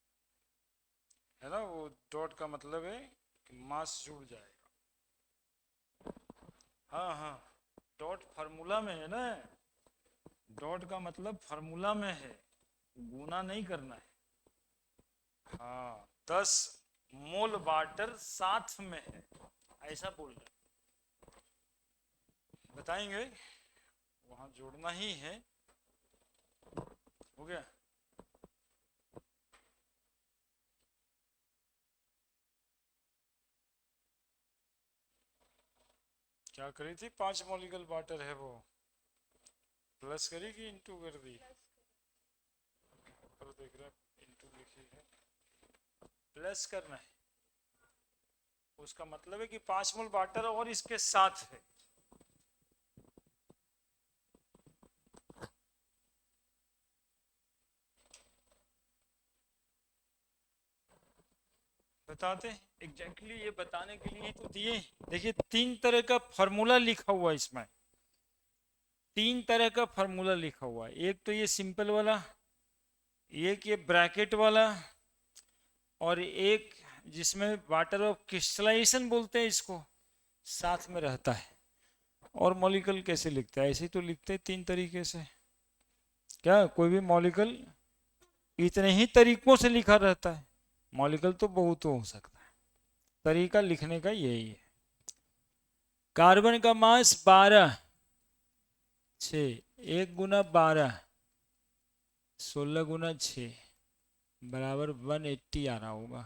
है ना। वो डॉट का मतलब है कि मास जुड़ जाएगा। हाँ हाँ, डॉट फार्मूला में है ना, डॉट का मतलब फार्मूला में है, गुना नहीं करना है। हाँ, 10 मोल वाटर साथ में है, ऐसा बोल रहे, बताएंगे, वहां जोड़ना ही है। हो गया। क्या करी थी, 5 मॉलिक्यूल वाटर है वो, प्लस करी कि इंटू कर दी? ऊपर देख रहा है इंटू लिखी है, प्लस करना है। उसका मतलब है कि 5 मोल वाटर और इसके साथ है। बताते एग्जैक्टली ये बताने के लिए तो दिए। देखिए 3 तरह का फॉर्मूला लिखा हुआ है इसमें, 3 तरह का फॉर्मूला लिखा हुआ है। एक तो ये सिंपल वाला, एक ये ब्रैकेट वाला, और एक जिसमें वाटर ऑफ क्रिस्टलाइजेशन बोलते हैं इसको, साथ में रहता है। और मॉलिक्यूल कैसे लिखता है, ऐसे ही तो लिखते हैं 3 तरीके से। क्या कोई भी मॉलिक्यूल इतने ही तरीकों से लिखा रहता है? मॉलिक्यूल तो बहुत हो सकता है, तरीका लिखने का यही है। कार्बन का मास 12, 6, 1 × 12, 16 × 6 बराबर 180 आ रहा होगा।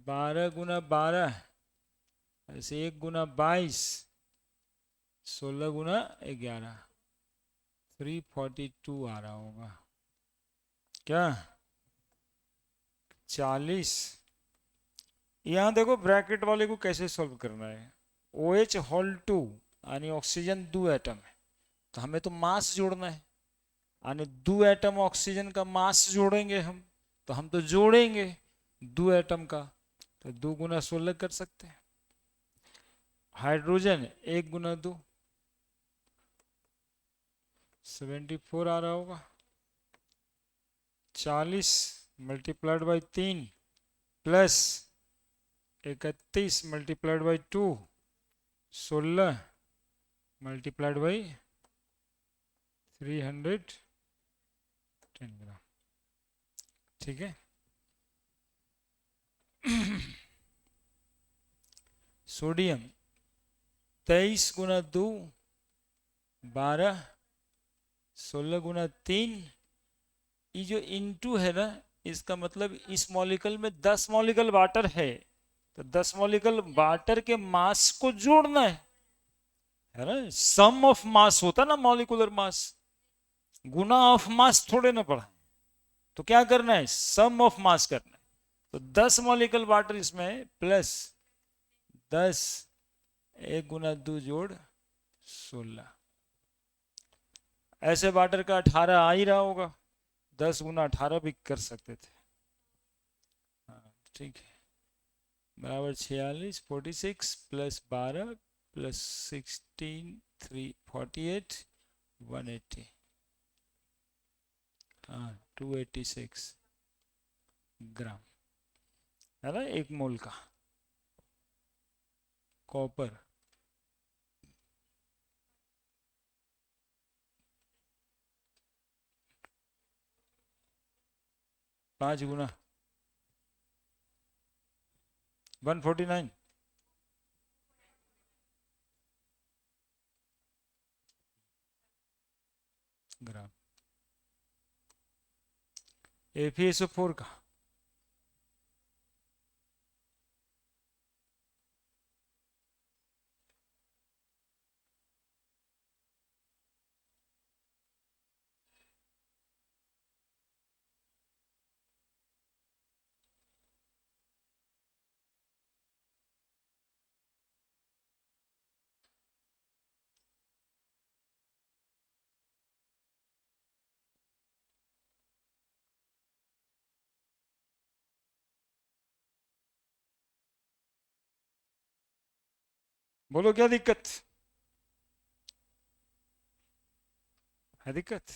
12 × 12 ऐसे 1 × 22, 16 × 11, 342 आ रहा होगा। क्या 40? यहाँ देखो ब्रैकेट वाले को कैसे सॉल्व करना है। OH होल 2 यानी ऑक्सीजन 2 एटम है, तो हमें तो मास जोड़ना है, यानी 2 एटम ऑक्सीजन का मास जोड़ेंगे हम, तो हम तो जोड़ेंगे 2 एटम का, तो 2 × 16 कर सकते हैं। हाइड्रोजन 1 × 2, 74 आ रहा होगा। 40 multiplied by 3 plus 31 multiplied by 2, 16 multiplied by 310 ग्राम। ठीक है। सोडियम 23 × 2, 12, 16 × 3। ये जो इनटू है ना, इसका मतलब इस मॉलिक्यूल में 10 मॉलिक्यूल वाटर है, तो 10 मॉलिक्यूल वाटर के मास को जोड़ना है ना। सम ऑफ मास होता ना molecular mass, Guna of mass थोड़े ना पढ़ा, तो क्या करना है, सम ऑफ मास करना है। तो 10 मॉलिक्यूल वाटर इसमें प्लस 10, 1 × 2 जोड़ 16, ऐसे वाटर का 18 आ ही रहा होगा, 10 × 18 भी कर सकते थे। हाँ ठीक है, बराबर 46, 46 प्लस 12 प्लस 16, 348, 180। हाँ 286 ग्राम है ना 1 मोल का कॉपर। पाँच गुना 149 ग्राम। FeSO4 का बोलो, क्या दिक्कत है? दिक्कत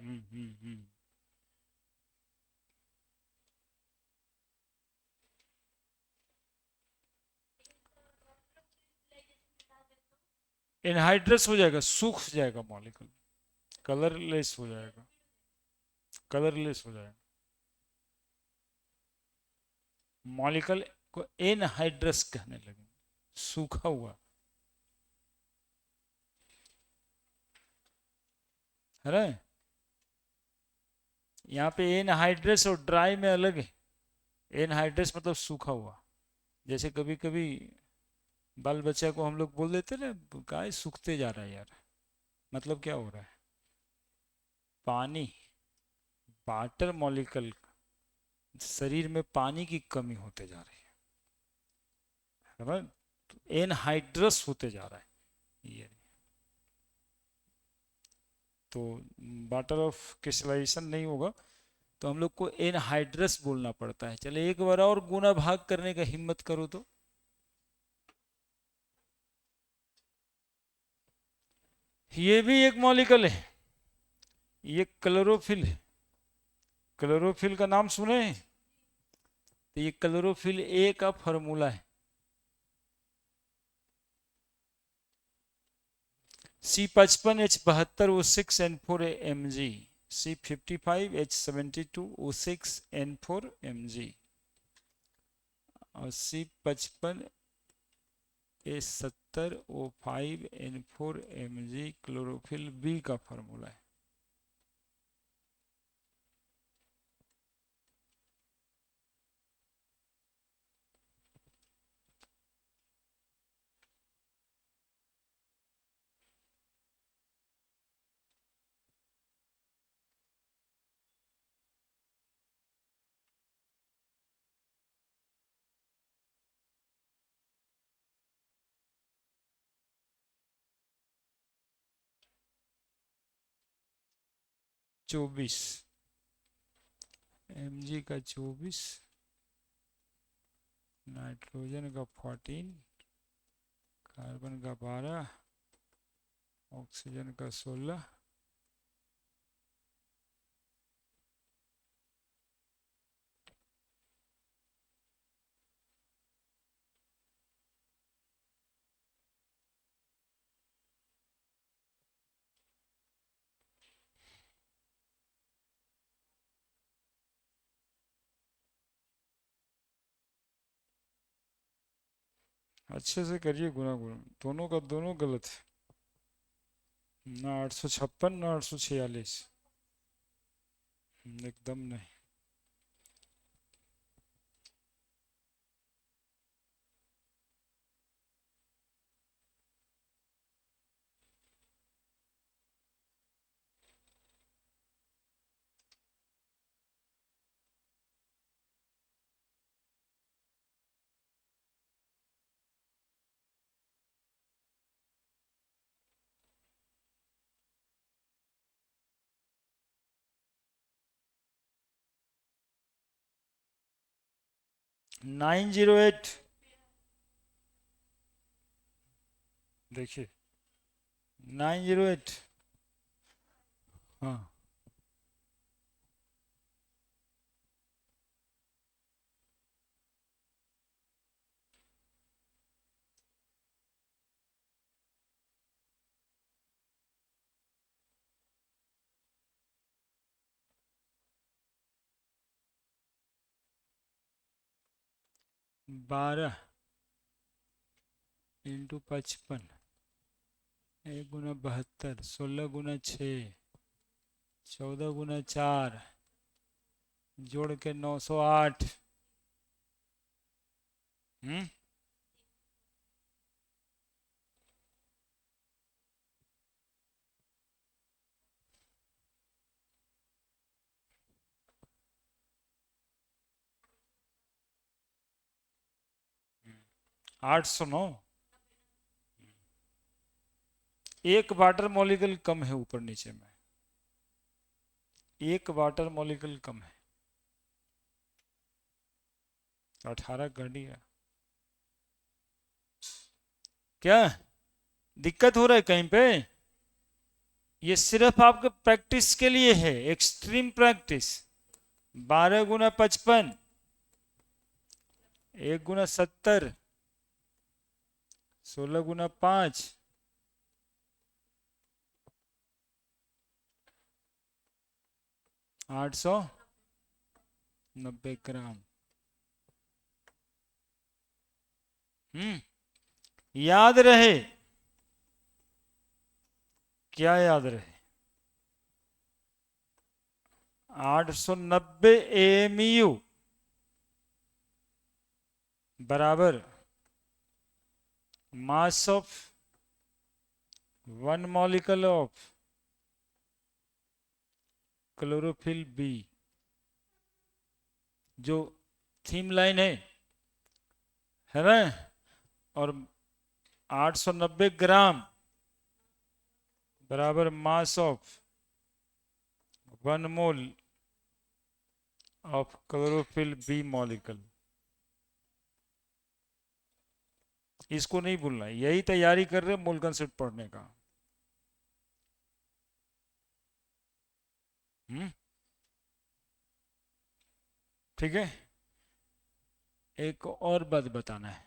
हम्म। एनहाइड्रस हो जाएगा, सूख जाएगा मॉलिक्यूल, कलरलेस हो जाएगा, कलरलेस हो जाएगा मॉलिक्यूल को, एनहाइड्रस कहने लगे, सूखा हुआ है ना। यहाँ पे एनहाइड्रस और ड्राई में अलग है। एनहाइड्रस मतलब सूखा हुआ, जैसे कभी कभी बाल बच्चा को हम लोग बोल देते ना, गाय सूखते जा रहा है यार, मतलब क्या हो रहा है, पानी, वाटर मॉलिक्यूल, शरीर में पानी की कमी होते जा रही है ना, एनहाइड्रस होते जा रहा है ये। तो वाटर ऑफ क्रिस्टलाइजेशन नहीं होगा, तो हम लोग को एनहाइड्रस बोलना पड़ता है। चले एक बार और गुना भाग करने का हिम्मत करो तो, ये भी एक मॉलिक्यूल है, ये क्लोरोफिल है। क्लोरोफिल का नाम सुने हैं? तो ये क्लोरोफिल ए का फॉर्मूला है, C55H72O6N4 mg, C55H72O6N4 mg, और C55H70O5N4 mg क्लोरोफिल बी का फॉर्मूला है। चौबीस, mg का 24, नाइट्रोजन का 14, कार्बन का 12, ऑक्सीजन का 16, अच्छे से करिए गुना गुना, दोनों का दोनों गलत है, ना 856 ना 846, एकदम नहीं। नाइन जीरो एट, देखिए 908, हाँ 12 × 55, 1 × 72, 16 × 6, 14 × 4, जोड़ के 908। 809, एक वाटर मॉलिक्यूल कम है ऊपर नीचे में, एक वाटर मॉलिक्यूल कम है, 18 कर दिया। क्या दिक्कत हो रहा है कहीं पे? ये सिर्फ आपके प्रैक्टिस के लिए है, एक्सट्रीम प्रैक्टिस। 12 × 55, 1 × 70, 16 × 5, 890 ग्राम। याद रहे, क्या याद रहे? 890 AMU बराबर mass of 1 molecule of chlorophyll B, जो थीम लाइन है ना, और 890 ग्राम बराबर mass of 1 mole of chlorophyll B molecule. इसको नहीं भूलना, यही तैयारी कर रहे मोल कंसेप्ट पढ़ने का। ठीक है। एक और बात बताना है,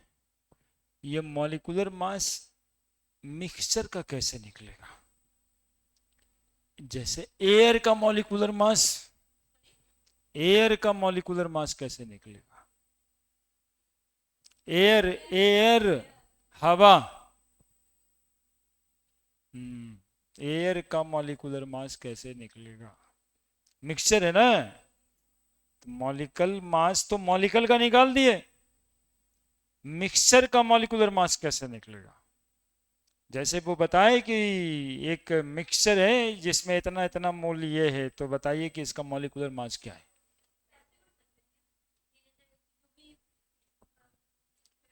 ये मॉलिक्यूलर मास मिक्सचर का कैसे निकलेगा? जैसे एयर का मॉलिक्यूलर मास, एयर का मॉलिक्यूलर मास कैसे निकलेगा? एयर, एयर हवा, एयर का मॉलिक्यूलर मास कैसे निकलेगा? मिक्सचर है ना, तो मॉलिक्यूल मास तो मॉलिक्यूल का निकाल दिए, मिक्सचर का मॉलिक्यूलर मास कैसे निकलेगा? जैसे वो बताए कि एक मिक्सचर है जिसमें इतना इतना मोल ये है, तो बताइए कि इसका मॉलिक्यूलर मास क्या है?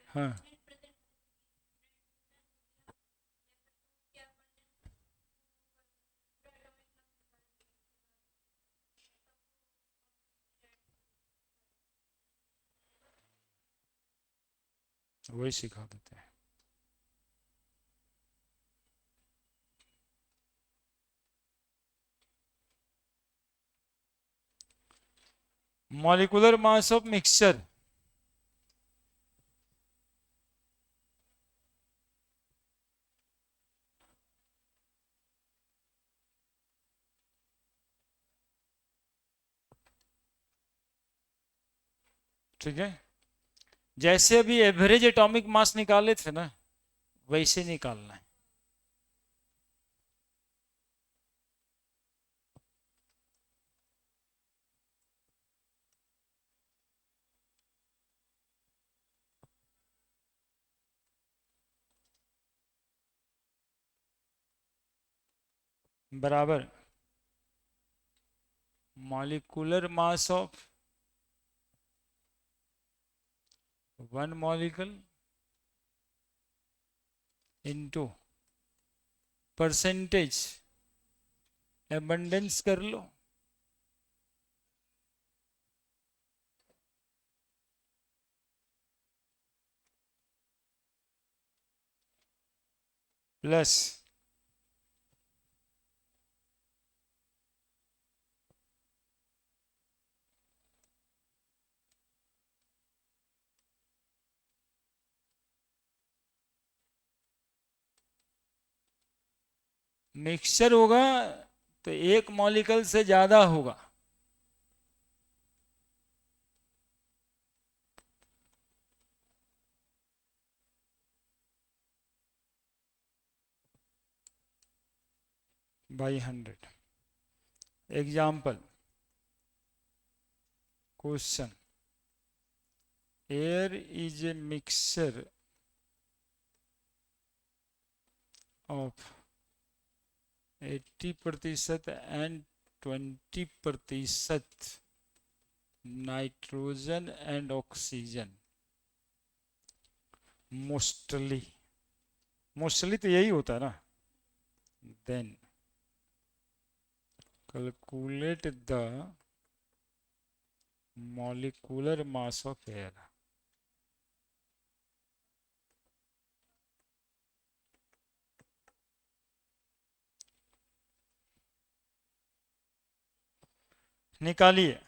हाँ, वही सिखा देते हैं। मॉलिक्यूलर मास ऑफ मिक्सचर, ठीक है। जैसे अभी एवरेज एटॉमिक मास निकाले थे ना, वैसे निकालना है। बराबर molecular mass of 1 molecule into percentage abundance कर लो, प्लस मिक्सचर होगा तो एक मॉलिक्यूल से ज्यादा होगा, by 100। Example question, air is a mixture of 80% and 20% nitrogen and oxygen, mostly, mostly तो यही होता है ना। Then calculate the molecular mass of air. निकालिए।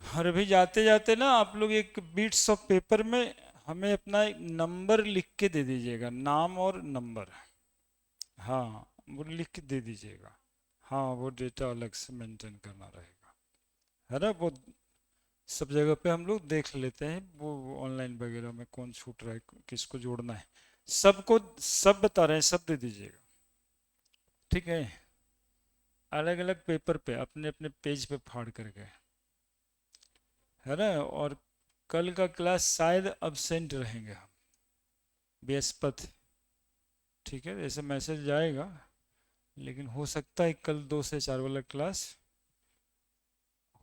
और अभी जाते जाते ना आप लोग एक बीट्स ऑफ पेपर में हमें अपना एक नंबर लिख के दे दीजिएगा, नाम और नंबर। हाँ, वो लिख के दे दीजिएगा। हाँ, वो डेटा अलग से मेंटेन करना रहेगा, है ना। वो सब जगह पे हम लोग देख लेते हैं, वो ऑनलाइन वगैरह में कौन छूट रहा है, किसको जोड़ना है, सबको सब बता रहे हैं, सब दे दीजिएगा। ठीक है, अलग अलग पेपर पे अपने अपने पेज पे फाड़ करके, है ना। और कल का क्लास शायद अब्सेंट रहेंगे हम, बृहस्पति। ठीक है, ऐसे मैसेज जाएगा, लेकिन हो सकता है कल 2 से 4 वाला क्लास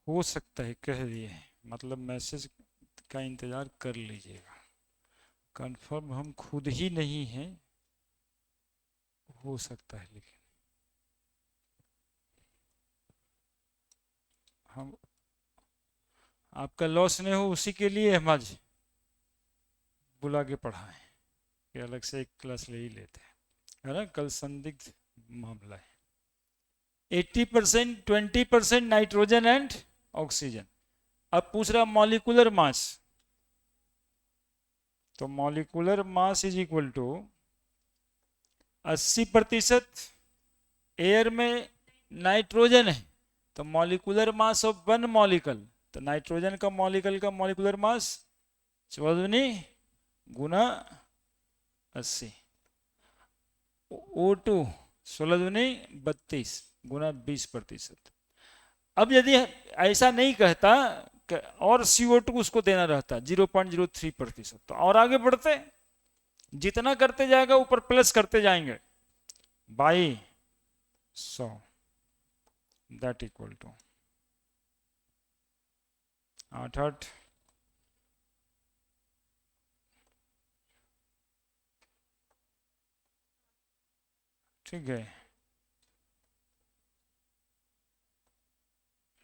हो सकता है, कह दिए। मतलब मैसेज का इंतज़ार कर लीजिएगा, कंफर्म हम खुद ही नहीं हैं, हो सकता है, लेकिन हम आपका लॉस नहीं हो उसी के लिए हम आज बुला के पढ़ाएं कि अलग से एक क्लास ले ही लेते हैं, है ना। कल संदिग्ध मामला है। 80%, 20% नाइट्रोजन एंड ऑक्सीजन। अब पूछ रहा मॉलिकुलर मास, तो molecular mass is equal to 80% air में नाइट्रोजन है, तो molecular mass of one molecule, तो नाइट्रोजन का मॉलिकल का मॉलिकुलर मास 14 गुना 80, O2 16 गुना 20%। अब यदि ऐसा नहीं कहता और CO2 उसको देना रहता 0.03%, तो और आगे बढ़ते, जितना करते जाएगा ऊपर प्लस करते जाएंगे बाई 100, दैट इक्वल टू 8 ठीक है,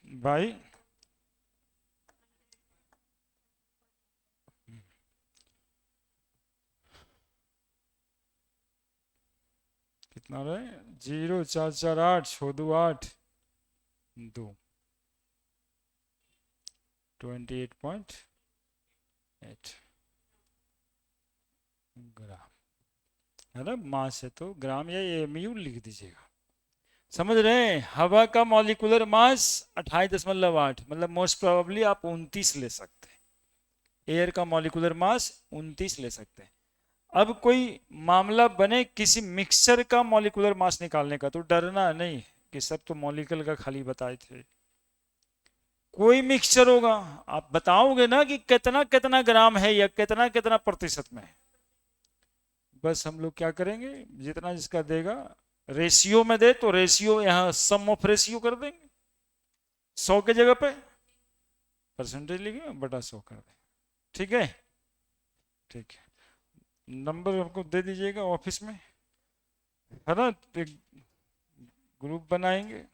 बाई कितना रहे, 0,448 छोड़ू 8 2 28.8 ग्राम, है ना। मास है तो ग्राम या एमयू लिख दीजिएगा। समझ रहे हैं, हवा का मॉलिकुलर मास 28.8, मतलब मोस्ट प्रोबेबली आप 29 ले सकते हैं। एयर का मॉलिकुलर मास 29 ले सकते हैं। अब कोई मामला बने किसी मिक्सचर का मॉलिकुलर मास निकालने का, तो डरना नहीं कि सब तो मॉलिक्यूल का खाली बताए थे। कोई मिक्सचर होगा, आप बताओगे ना कि कितना कितना ग्राम है या कितना कितना प्रतिशत में है। बस हम लोग क्या करेंगे, जितना जिसका देगा, रेशियो में दे तो रेशियो यहाँ सम ऑफ रेशियो कर देंगे, 100 के जगह पे परसेंटेज लिखे बटा 100 कर देंगे। ठीक है, ठीक है, नंबर हमको दे दीजिएगा ऑफिस में, है ना। एक ग्रुप बनाएंगे,